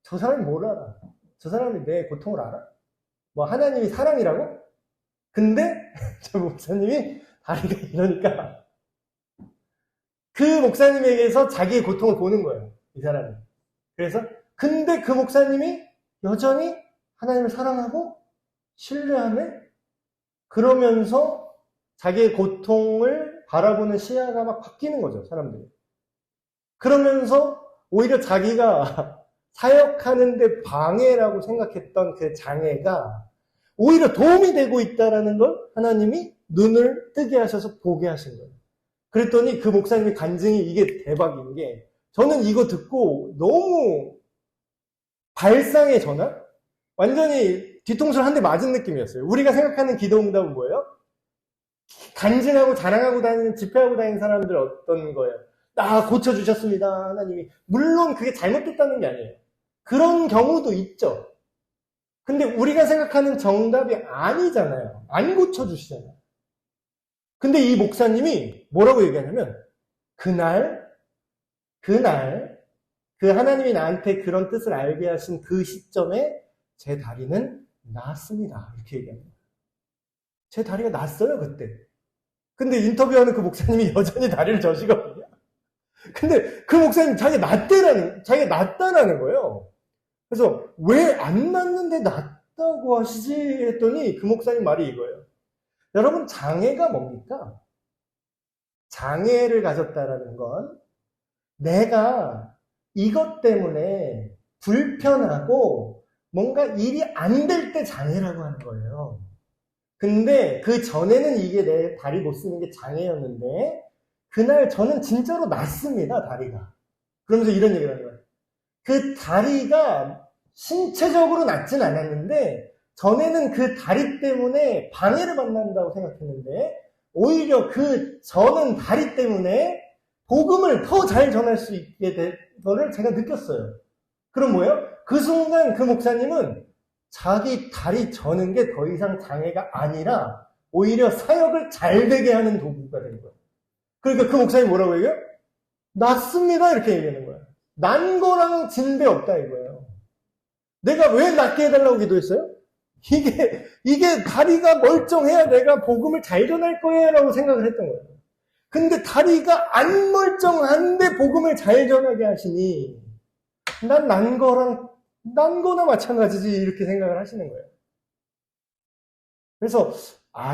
저 사람이 뭘 알아? 저 사람이 내 고통을 알아? 뭐 하나님이 사랑이라고? 근데 저 목사님이 다리가 이러니까 그 목사님에게서 자기의 고통을 보는 거예요. 이 사람이. 그래서 근데 그 목사님이 여전히 하나님을 사랑하고 신뢰하며 그러면서 자기의 고통을 바라보는 시야가 막 바뀌는 거죠, 사람들이. 그러면서 오히려 자기가 사역하는데 방해라고 생각했던 그 장애가 오히려 도움이 되고 있다라는 걸 하나님이 눈을 뜨게 하셔서 보게 하신 거예요. 그랬더니 그 목사님의 간증이 이게 대박인 게, 저는 이거 듣고 너무 발상의 전환? 완전히 뒤통수를 한 대 맞은 느낌이었어요. 우리가 생각하는 기도응답은 뭐예요? 간증하고 자랑하고 다니는, 집회하고 다니는 사람들 어떤 거예요? 고쳐주셨습니다, 하나님이. 물론 그게 잘못됐다는 게 아니에요. 그런 경우도 있죠. 근데 우리가 생각하는 정답이 아니잖아요. 안 고쳐주시잖아요. 근데 이 목사님이 뭐라고 얘기하냐면, 그날 그 하나님이 나한테 그런 뜻을 알게 하신 그 시점에 제 다리는 나았습니다. 이렇게 얘기합니다. 제 다리가 났어요, 그때. 근데 인터뷰하는 그 목사님이 여전히 다리를 저시거든요. 근데 그 목사님 자기가 낫다라는 거예요. 그래서 왜 안 낫는데 낫다고 하시지 했더니 그 목사님 말이 이거예요. 여러분, 장애가 뭡니까? 장애를 가졌다라는 건 내가 이것 때문에 불편하고 뭔가 일이 안 될 때 장애라고 하는 거예요. 근데 그 전에는 이게 내 다리 못 쓰는 게 장애였는데 그날 저는 진짜로 낫습니다, 다리가. 그러면서 이런 얘기를 하는 거예요. 그 다리가 신체적으로 낫진 않았는데 전에는 그 다리 때문에 방해를 받는다고 생각했는데 오히려 저는 다리 때문에 복음을 더 잘 전할 수 있게 된 거를 제가 느꼈어요. 그럼 뭐예요? 그 순간 그 목사님은 자기 다리 저는 게 더 이상 장애가 아니라 오히려 사역을 잘 되게 하는 도구가 된 거예요. 그러니까 그 목사님이 뭐라고 얘기해요? 낫습니다, 이렇게 얘기하는 거예요. 난 거랑 진배 없다 이거예요. 내가 왜 낫게 해달라고 기도했어요? 이게 다리가 멀쩡해야 내가 복음을 잘 전할 거예요 라고 생각을 했던 거예요. 근데 다리가 안 멀쩡한데 복음을 잘 전하게 하시니 난 거나 마찬가지지 이렇게 생각을 하시는 거예요. 그래서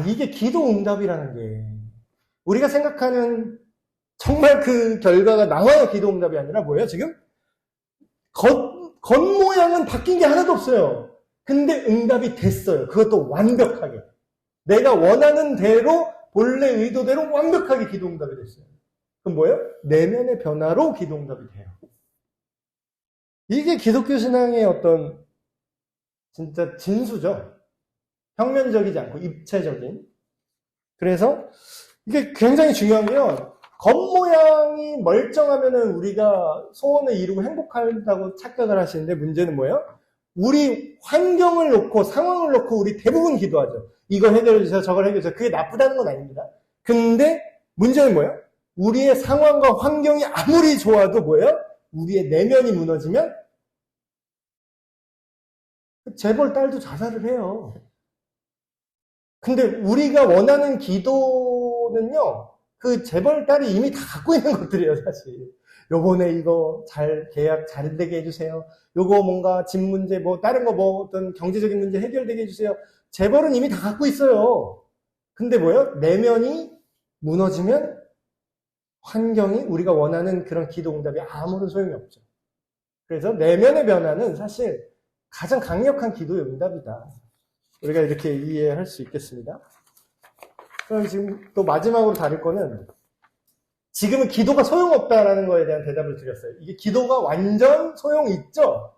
이게 기도 응답이라는 게 우리가 생각하는 정말 그 결과가 나와야 기도 응답이 아니라 뭐예요? 지금 겉모양은 바뀐 게 하나도 없어요. 근데 응답이 됐어요. 그것도 완벽하게. 내가 원하는 대로 본래 의도대로 완벽하게 기도 응답이 됐어요. 그럼 뭐예요? 내면의 변화로 기도 응답이 돼요. 이게 기독교 신앙의 어떤 진짜 진수죠. 평면적이지 않고 입체적인. 그래서 이게 굉장히 중요한 게요. 겉모양이 멀쩡하면은 우리가 소원을 이루고 행복하다고 착각을 하시는데 문제는 뭐예요? 우리 환경을 놓고 상황을 놓고 우리 대부분 기도하죠. 이걸 해결해 주세요. 저걸 해결해 주세요. 그게 나쁘다는 건 아닙니다. 근데 문제는 뭐예요? 우리의 상황과 환경이 아무리 좋아도 뭐예요? 우리의 내면이 무너지면 재벌 딸도 자살을 해요. 근데 우리가 원하는 기도는요, 그 재벌 딸이 이미 다 갖고 있는 것들이에요, 사실. 요번에 이거 계약 잘 되게 해주세요. 요거 뭔가 집 문제, 다른 거 어떤 경제적인 문제 해결되게 해주세요. 재벌은 이미 다 갖고 있어요. 근데 뭐예요? 내면이 무너지면 환경이 우리가 원하는 그런 기도 응답이 아무런 소용이 없죠. 그래서 내면의 변화는 사실 가장 강력한 기도의 응답이다. 우리가 이렇게 이해할 수 있겠습니다. 그럼 지금 또 마지막으로 다룰 거는 지금은 기도가 소용없다라는 거에 대한 대답을 드렸어요. 이게 기도가 완전 소용있죠?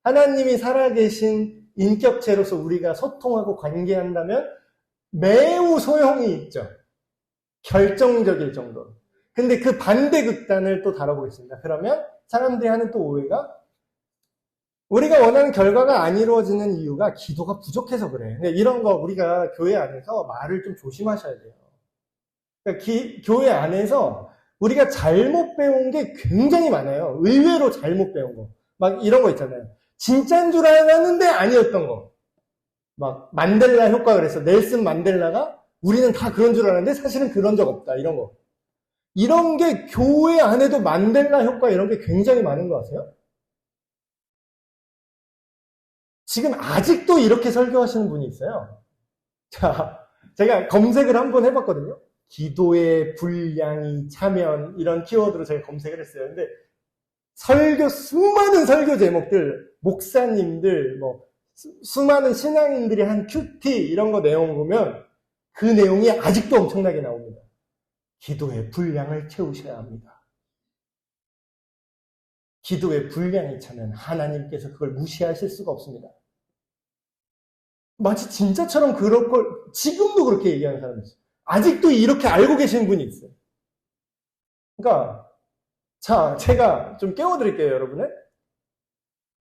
하나님이 살아계신 인격체로서 우리가 소통하고 관계한다면 매우 소용이 있죠. 결정적일 정도로. 근데 그 반대 극단을 또 다뤄보겠습니다. 그러면 사람들이 하는 또 오해가 우리가 원하는 결과가 안 이루어지는 이유가 기도가 부족해서 그래. 근데 이런 거 우리가 교회 안에서 말을 좀 조심하셔야 돼요. 그러니까 교회 안에서 우리가 잘못 배운 게 굉장히 많아요. 의외로 잘못 배운 거. 막 이런 거 있잖아요. 진짜인 줄 알았는데 아니었던 거. 막 만델라 효과 그래서 넬슨 만델라가 우리는 다 그런 줄 알았는데 사실은 그런 적 없다. 이런 거. 이런 게 교회 안에도 만델라 효과 이런 게 굉장히 많은 거 아세요? 지금 아직도 이렇게 설교하시는 분이 있어요. 자, 제가 검색을 한번 해봤거든요. 기도의 분량이 차면 이런 키워드로 제가 검색을 했어요. 근데 수많은 설교 제목들, 목사님들, 수많은 신앙인들이 한 큐티 이런 거 내용 보면 그 내용이 아직도 엄청나게 나옵니다. 기도의 분량을 채우셔야 합니다. 기도의 분량이 차면 하나님께서 그걸 무시하실 수가 없습니다. 마치 진짜처럼 그럴 걸 지금도 그렇게 얘기하는 사람이 있어요. 아직도 이렇게 알고 계시는 분이 있어요. 그러니까 자, 제가 좀 깨워드릴게요, 여러분을.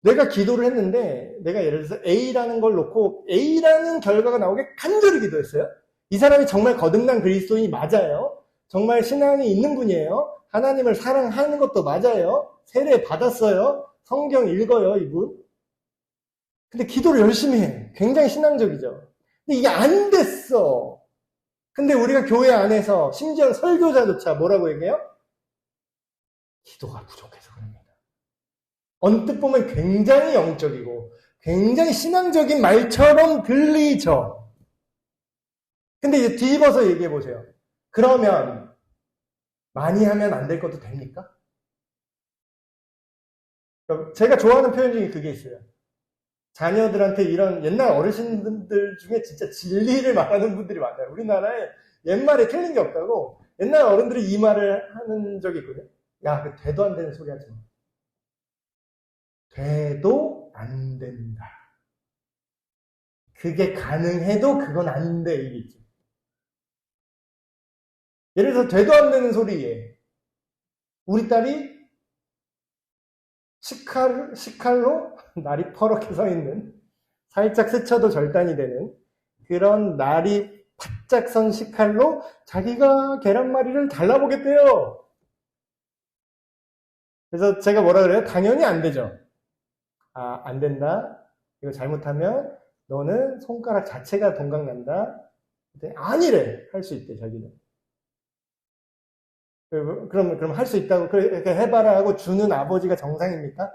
내가 기도를 했는데 내가 예를 들어서 A라는 걸 놓고 A라는 결과가 나오게 간절히 기도했어요. 이 사람이 정말 거듭난 그리스도인이 맞아요. 정말 신앙이 있는 분이에요. 하나님을 사랑하는 것도 맞아요. 세례 받았어요. 성경 읽어요, 이분. 근데 기도를 열심히 해. 굉장히 신앙적이죠. 근데 이게 안 됐어. 근데 우리가 교회 안에서 심지어 설교자조차 뭐라고 얘기해요? 기도가 부족해서 그럽니다. 언뜻 보면 굉장히 영적이고 굉장히 신앙적인 말처럼 들리죠. 근데 이제 뒤집어서 얘기해 보세요. 그러면 많이 하면 안 될 것도 됩니까? 제가 좋아하는 표현 중에 그게 있어요. 자녀들한테 이런 옛날 어르신들 중에 진짜 진리를 말하는 분들이 많아요. 우리나라에 옛말에 틀린 게 없다고 옛날 어른들이 이 말을 하는 적이 있거든요. 야, 그 되도 안 되는 소리 하지 마. 돼도 안 된다. 그게 가능해도 그건 안 돼, 이게 있죠. 예를 들어서 되도 안 되는 소리에 우리 딸이 식칼로 날이 퍼렇게 서 있는, 살짝 스쳐도 절단이 되는 그런 날이 바짝 선 식칼로 자기가 계란말이를 잘라보겠대요. 그래서 제가 뭐라 그래요? 당연히 안 되죠. 아, 안 된다. 이거 잘못하면 너는 손가락 자체가 동각난다. 아니래. 할 수 있대, 자기는. 그럼 할 수 있다고, 그렇게 해봐라 하고 주는 아버지가 정상입니까?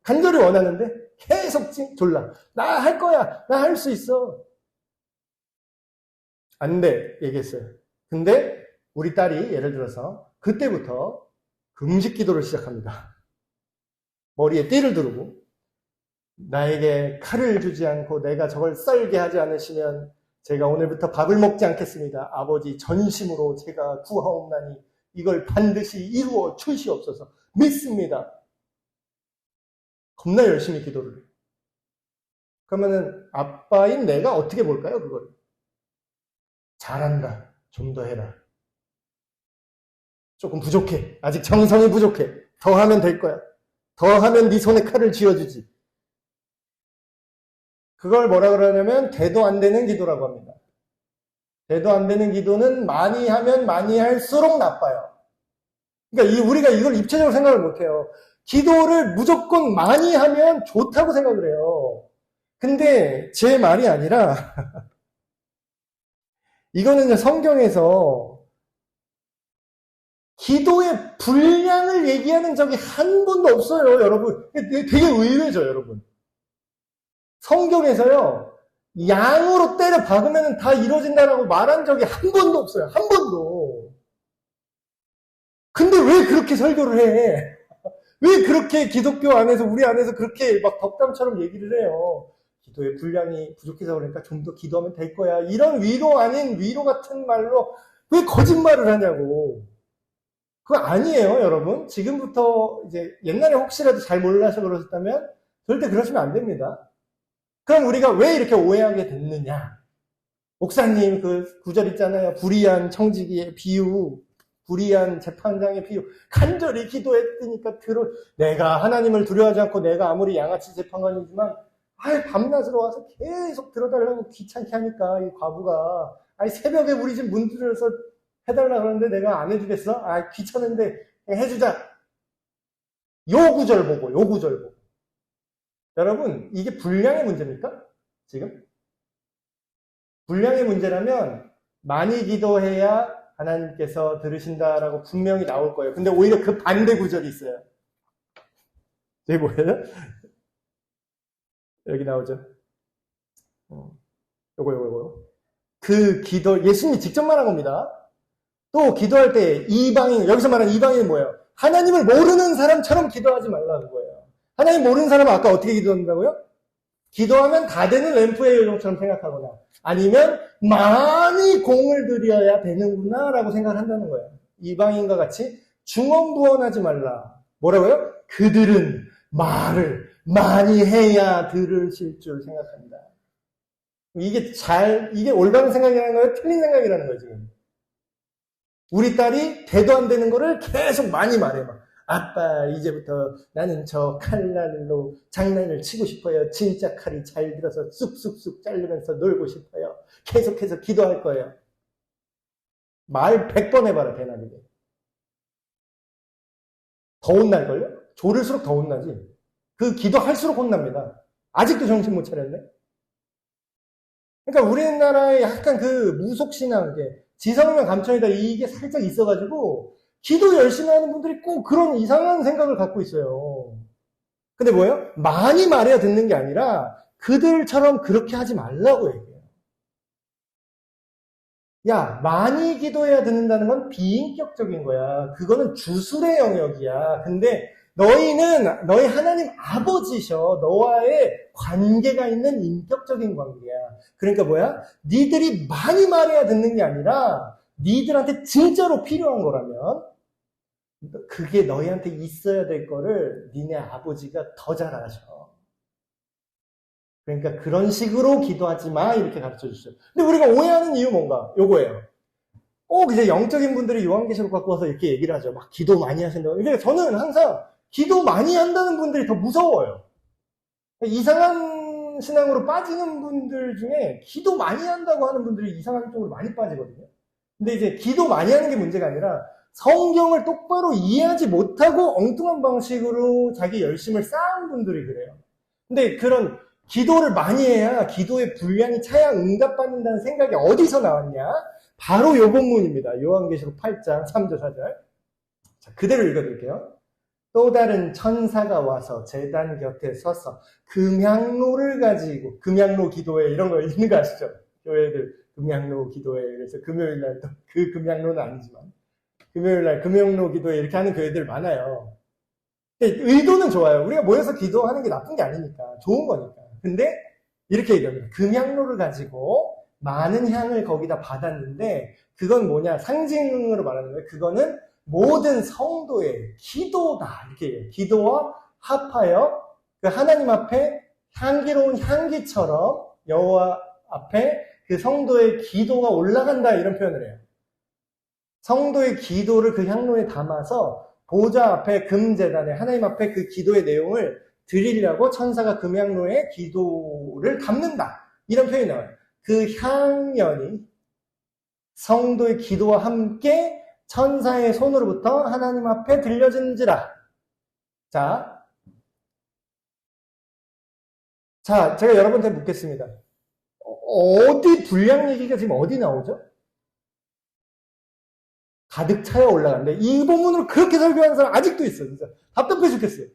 간절히 원하는데 계속 졸라. 나 할 거야. 나 할 수 있어. 안 돼. 얘기했어요. 근데 우리 딸이 예를 들어서 그때부터 금식 기도를 시작합니다. 머리에 띠를 두르고 나에게 칼을 주지 않고 내가 저걸 썰게 하지 않으시면 제가 오늘부터 밥을 먹지 않겠습니다. 아버지 전심으로 제가 구하옵나니 이걸 반드시 이루어 주시옵소서. 믿습니다. 겁나 열심히 기도를 해요. 그러면은 아빠인 내가 어떻게 볼까요? 그걸. 잘한다. 좀 더 해라. 조금 부족해. 아직 정성이 부족해. 더 하면 될 거야. 더 하면 네 손에 칼을 쥐어주지. 그걸 뭐라 그러냐면 되도 안 되는 기도라고 합니다. 되도 안 되는 기도는 많이 하면 많이 할수록 나빠요. 그러니까 우리가 이걸 입체적으로 생각을 못해요. 기도를 무조건 많이 하면 좋다고 생각을 해요. 근데 제 말이 아니라 이거는 이제 성경에서 기도의 분량을 얘기하는 적이 한 번도 없어요, 여러분. 되게 의외죠, 여러분. 성경에서요, 양으로 때려 박으면 다 이루어진다라고 말한 적이 한 번도 없어요. 한 번도. 근데 왜 그렇게 설교를 해? 왜 그렇게 기독교 안에서, 우리 안에서 그렇게 막 덕담처럼 얘기를 해요? 기도의 분량이 부족해서 그러니까 좀 더 기도하면 될 거야. 이런 위로 아닌 위로 같은 말로 왜 거짓말을 하냐고. 그거 아니에요, 여러분. 지금부터 이제 옛날에 혹시라도 잘 몰라서 그러셨다면 절대 그러시면 안 됩니다. 그럼 우리가 왜 이렇게 오해하게 됐느냐? 목사님 그 구절 있잖아요. 불의한 청지기의 비유, 불의한 재판장의 비유. 간절히 기도했으니까 내가 하나님을 두려워하지 않고 내가 아무리 양아치 재판관이지만 밤낮으로 와서 계속 들어달라고 귀찮게 하니까 이 과부가 새벽에 우리 집 문 두드려서 해달라 그러는데 내가 안 해주겠어? 귀찮은데 해주자. 요 구절 보고. 여러분, 이게 분량의 문제입니까? 지금? 분량의 문제라면 많이 기도해야 하나님께서 들으신다라고 분명히 나올 거예요. 근데 오히려 그 반대 구절이 있어요. 이게 뭐예요? 여기 나오죠. 요거. 그 기도, 예수님이 직접 말한 겁니다. 또 기도할 때 이방인, 여기서 말하는 이방인은 뭐예요? 하나님을 모르는 사람처럼 기도하지 말라는 거예요. 하나님 모르는 사람은 아까 어떻게 기도한다고요? 기도하면 다 되는 램프의 요정처럼 생각하거나 아니면 많이 공을 들여야 되는구나 라고 생각을 한다는 거예요. 이방인과 같이 중언부언하지 말라. 뭐라고요? 그들은 말을 많이 해야 들으실 줄 생각합니다. 이게 올바른 생각이라는 거예요? 틀린 생각이라는 거예요, 지금. 우리 딸이 대도 안 되는 거를 계속 많이 말해. 막, 아빠, 이제부터 나는 저 칼날로 장난을 치고 싶어요. 진짜 칼이 잘 들어서 쑥쑥쑥 자르면서 놀고 싶어요. 계속해서 기도할 거예요. 말 100번 해봐라, 대낮이게. 더 혼날걸요? 조를수록 더 혼나지. 그 기도할수록 혼납니다. 아직도 정신 못 차렸네? 그러니까 우리나라에 약간 그 무속신앙, 지성이면 감천이다 이게 살짝 있어가지고 기도 열심히 하는 분들이 꼭 그런 이상한 생각을 갖고 있어요. 근데 뭐예요? 많이 말해야 듣는 게 아니라 그들처럼 그렇게 하지 말라고 얘기해요. 야, 많이 기도해야 듣는다는 건 비인격적인 거야. 그거는 주술의 영역이야. 근데 너희는 너희 하나님 아버지셔. 너와의 관계가 있는 인격적인 관계야. 그러니까 뭐야? 니들이 많이 말해야 듣는 게 아니라 니들한테 진짜로 필요한 거라면 그게 너희한테 있어야 될 거를 니네 아버지가 더 잘 아셔. 그러니까 그런 식으로 기도하지 마 이렇게 가르쳐 주셨어요. 근데 우리가 오해하는 이유 뭔가? 요거예요. 꼭 이제 영적인 분들이 요한계시록 갖고 와서 이렇게 얘기를 하죠. 막 기도 많이 하신다고. 그러니까 저는 항상 기도 많이 한다는 분들이 더 무서워요. 이상한 신앙으로 빠지는 분들 중에 기도 많이 한다고 하는 분들이 이상한 쪽으로 많이 빠지거든요. 근데 이제 기도 많이 하는 게 문제가 아니라 성경을 똑바로 이해하지 못하고 엉뚱한 방식으로 자기 열심을 쌓은 분들이 그래요. 근데 그런 기도를 많이 해야 기도의 분량이 차야 응답받는다는 생각이 어디서 나왔냐? 바로 요 본문입니다. 요한계시록 8장 3절 4절. 자, 그대로 읽어드릴게요. 또 다른 천사가 와서 제단 곁에 서서 금향로를 가지고, 금향로 기도회 이런 거 있는 거 아시죠? 교회들 금향로 기도회. 그래서 금요일날 또 그 금향로는 아니지만 금요일날 금향로 기도회 이렇게 하는 교회들 많아요. 의도는 좋아요. 우리가 모여서 기도하는 게 나쁜 게 아니니까. 좋은 거니까. 근데 이렇게 얘기합니다. 금향로를 가지고 많은 향을 거기다 받았는데 그건 뭐냐? 상징으로 말하는 거예요. 그거는 모든 성도의 기도다. 이렇게 얘기해요. 기도와 합하여 그 하나님 앞에 향기로운 향기처럼 여호와 앞에 그 성도의 기도가 올라간다. 이런 표현을 해요. 성도의 기도를 그 향로에 담아서 보좌 앞에 금제단에 하나님 앞에 그 기도의 내용을 드리려고 천사가 금향로에 기도를 담는다. 이런 표현이 나와요. 그 향연이 성도의 기도와 함께 천사의 손으로부터 하나님 앞에 들려진지라. 자, 제가 여러분한테 묻겠습니다. 어디 분량 얘기가 지금 어디 나오죠? 가득 차여 올라가는데 이 본문으로 그렇게 설교하는 사람 아직도 있어요. 진짜 답답해 죽겠어요.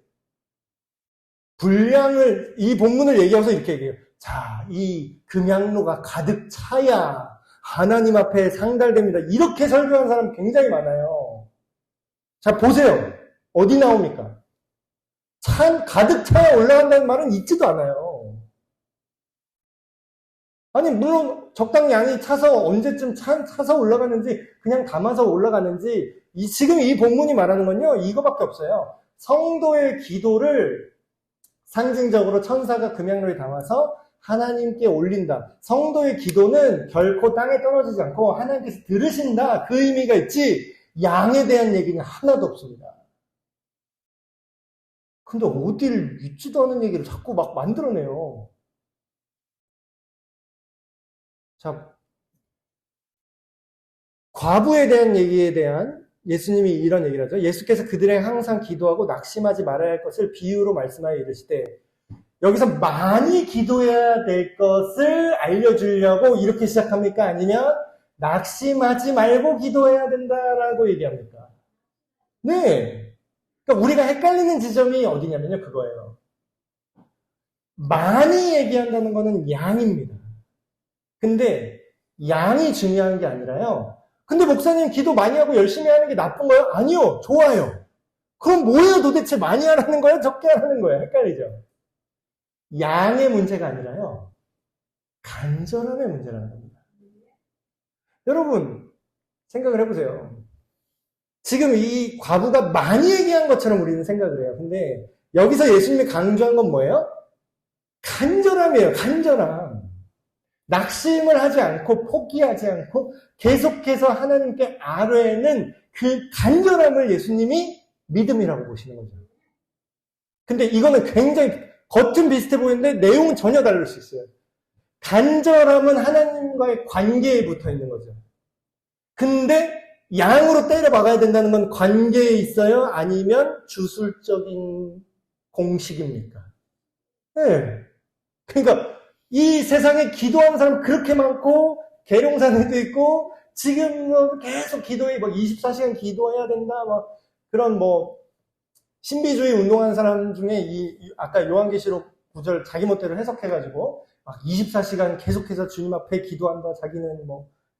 분량을 이 본문을 얘기하면서 이렇게 얘기해요. 자, 이 금향로가 가득 차야 하나님 앞에 상달됩니다. 이렇게 설교하는 사람 굉장히 많아요. 자, 보세요. 어디 나옵니까? 가득 차야 올라간다는 말은 있지도 않아요. 아니, 물론 적당히 양이 차서 언제쯤 차서 올라가는지 그냥 담아서 올라가는지 지금 이 본문이 말하는 건요. 이거밖에 없어요. 성도의 기도를 상징적으로 천사가 금향로에 담아서 하나님께 올린다. 성도의 기도는 결코 땅에 떨어지지 않고 하나님께서 들으신다. 그 의미가 있지 양에 대한 얘기는 하나도 없습니다. 근데 어디를 있지도 않은 얘기를 자꾸 막 만들어내요. 자, 과부에 대한 얘기에 대한 예수님이 이런 얘기를 하죠. 예수께서 그들에게 항상 기도하고 낙심하지 말아야 할 것을 비유로 말씀하여 이르시되, 여기서 많이 기도해야 될 것을 알려주려고 이렇게 시작합니까? 아니면 낙심하지 말고 기도해야 된다라고 얘기합니까? 네. 그러니까 우리가 헷갈리는 지점이 어디냐면요. 그거예요. 많이 얘기한다는 거는 양입니다. 근데 양이 중요한 게 아니라요. 근데 목사님 기도 많이 하고 열심히 하는 게 나쁜 거예요? 아니요. 좋아요. 그럼 뭐예요 도대체? 많이 하라는 거예요? 적게 하라는 거예요? 헷갈리죠? 양의 문제가 아니라요. 간절함의 문제라는 겁니다. 여러분, 생각을 해보세요. 지금 이 과부가 많이 얘기한 것처럼 우리는 생각을 해요. 근데 여기서 예수님이 강조한 건 뭐예요? 간절함이에요. 간절함. 낙심을 하지 않고 포기하지 않고 계속해서 하나님께 아뢰는 그 간절함을 예수님이 믿음이라고 보시는 거죠. 근데 이거는 굉장히 겉은 비슷해 보이는데 내용은 전혀 다를 수 있어요. 간절함은 하나님과의 관계에 붙어 있는 거죠. 근데 양으로 때려 박아야 된다는 건 관계에 있어요? 아니면 주술적인 공식입니까? 네. 그러니까 이 세상에 기도하는 사람 그렇게 많고 계룡산에도 있고 지금 계속 기도해 24시간 기도해야 된다 막 그런 신비주의 운동하는 사람 중에 아까 요한계시록 9절 자기 멋대로 해석해가지고 막 24시간 계속해서 주님 앞에 기도한다. 자기는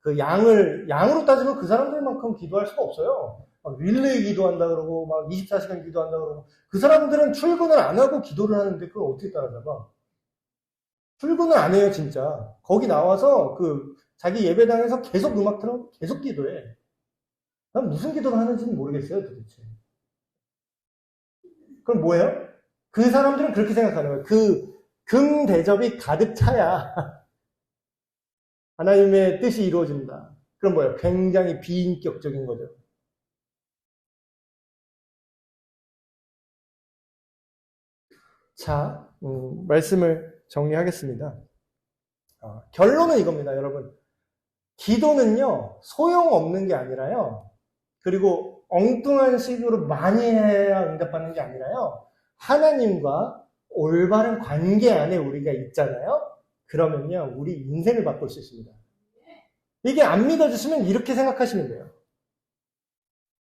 그 양으로 따지면 그 사람들만큼 기도할 수가 없어요. 막 릴레이 기도한다 그러고 막 24시간 기도한다 그러고 그 사람들은 출근을 안 하고 기도를 하는데 그걸 어떻게 따라잡아? 출근을 안 해요, 진짜. 거기 나와서 자기 예배당에서 계속 음악 틀어 계속 기도해. 난 무슨 기도를 하는지는 모르겠어요, 도대체. 그럼 뭐예요? 그 사람들은 그렇게 생각하는 거예요. 금 대접이 가득 차야 하나님의 뜻이 이루어진다. 그럼 뭐예요? 굉장히 비인격적인 거죠. 자, 말씀을 정리하겠습니다. 결론은 이겁니다, 여러분. 기도는요, 소용없는 게 아니라요, 그리고 엉뚱한 식으로 많이 해야 응답받는 게 아니라요, 하나님과 올바른 관계 안에 우리가 있잖아요? 그러면요, 우리 인생을 바꿀 수 있습니다. 이게 안 믿어지시면 이렇게 생각하시면 돼요.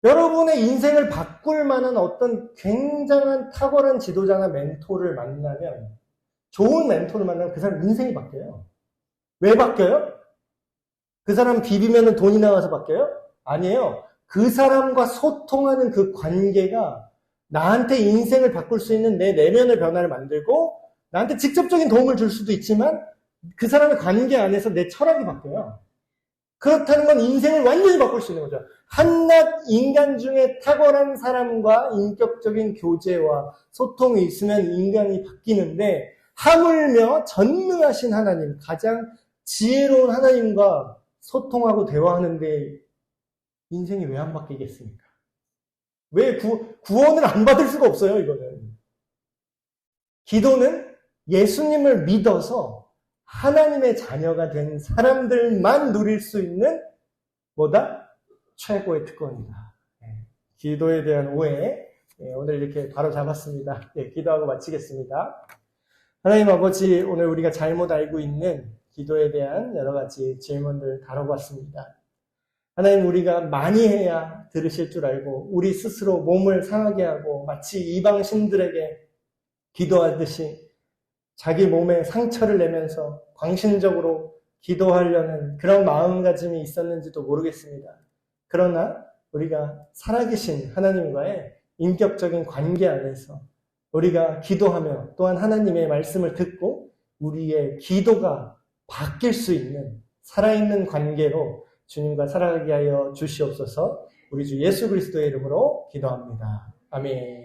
여러분의 인생을 바꿀 만한 어떤 굉장한 탁월한 지도자나 멘토를 만나면, 좋은 멘토를 만나면 그 사람 인생이 바뀌어요. 왜 바뀌어요? 그 사람 비비면 돈이 나와서 바뀌어요? 아니에요. 그 사람과 소통하는 그 관계가 나한테 인생을 바꿀 수 있는 내 내면의 변화를 만들고 나한테 직접적인 도움을 줄 수도 있지만 그 사람의 관계 안에서 내 철학이 바뀌어요. 그렇다는 건 인생을 완전히 바꿀 수 있는 거죠. 한낱 인간 중에 탁월한 사람과 인격적인 교제와 소통이 있으면 인간이 바뀌는데 하물며 전능하신 하나님, 가장 지혜로운 하나님과 소통하고 대화하는데 인생이 왜 안 바뀌겠습니까? 왜 구원을 안 받을 수가 없어요, 이거는. 기도는 예수님을 믿어서 하나님의 자녀가 된 사람들만 누릴 수 있는 최고의 특권이다. 기도에 대한 오해, 오늘 이렇게 바로 잡았습니다. 기도하고 마치겠습니다. 하나님 아버지, 오늘 우리가 잘못 알고 있는 기도에 대한 여러 가지 질문들 다뤄봤습니다. 하나님, 우리가 많이 해야 들으실 줄 알고 우리 스스로 몸을 상하게 하고 마치 이방 신들에게 기도하듯이 자기 몸에 상처를 내면서 광신적으로 기도하려는 그런 마음가짐이 있었는지도 모르겠습니다. 그러나 우리가 살아계신 하나님과의 인격적인 관계 안에서 우리가 기도하며 또한 하나님의 말씀을 듣고 우리의 기도가 바뀔 수 있는 살아있는 관계로 주님과 살아가게 하여 주시옵소서. 우리 주 예수 그리스도의 이름으로 기도합니다. 아멘.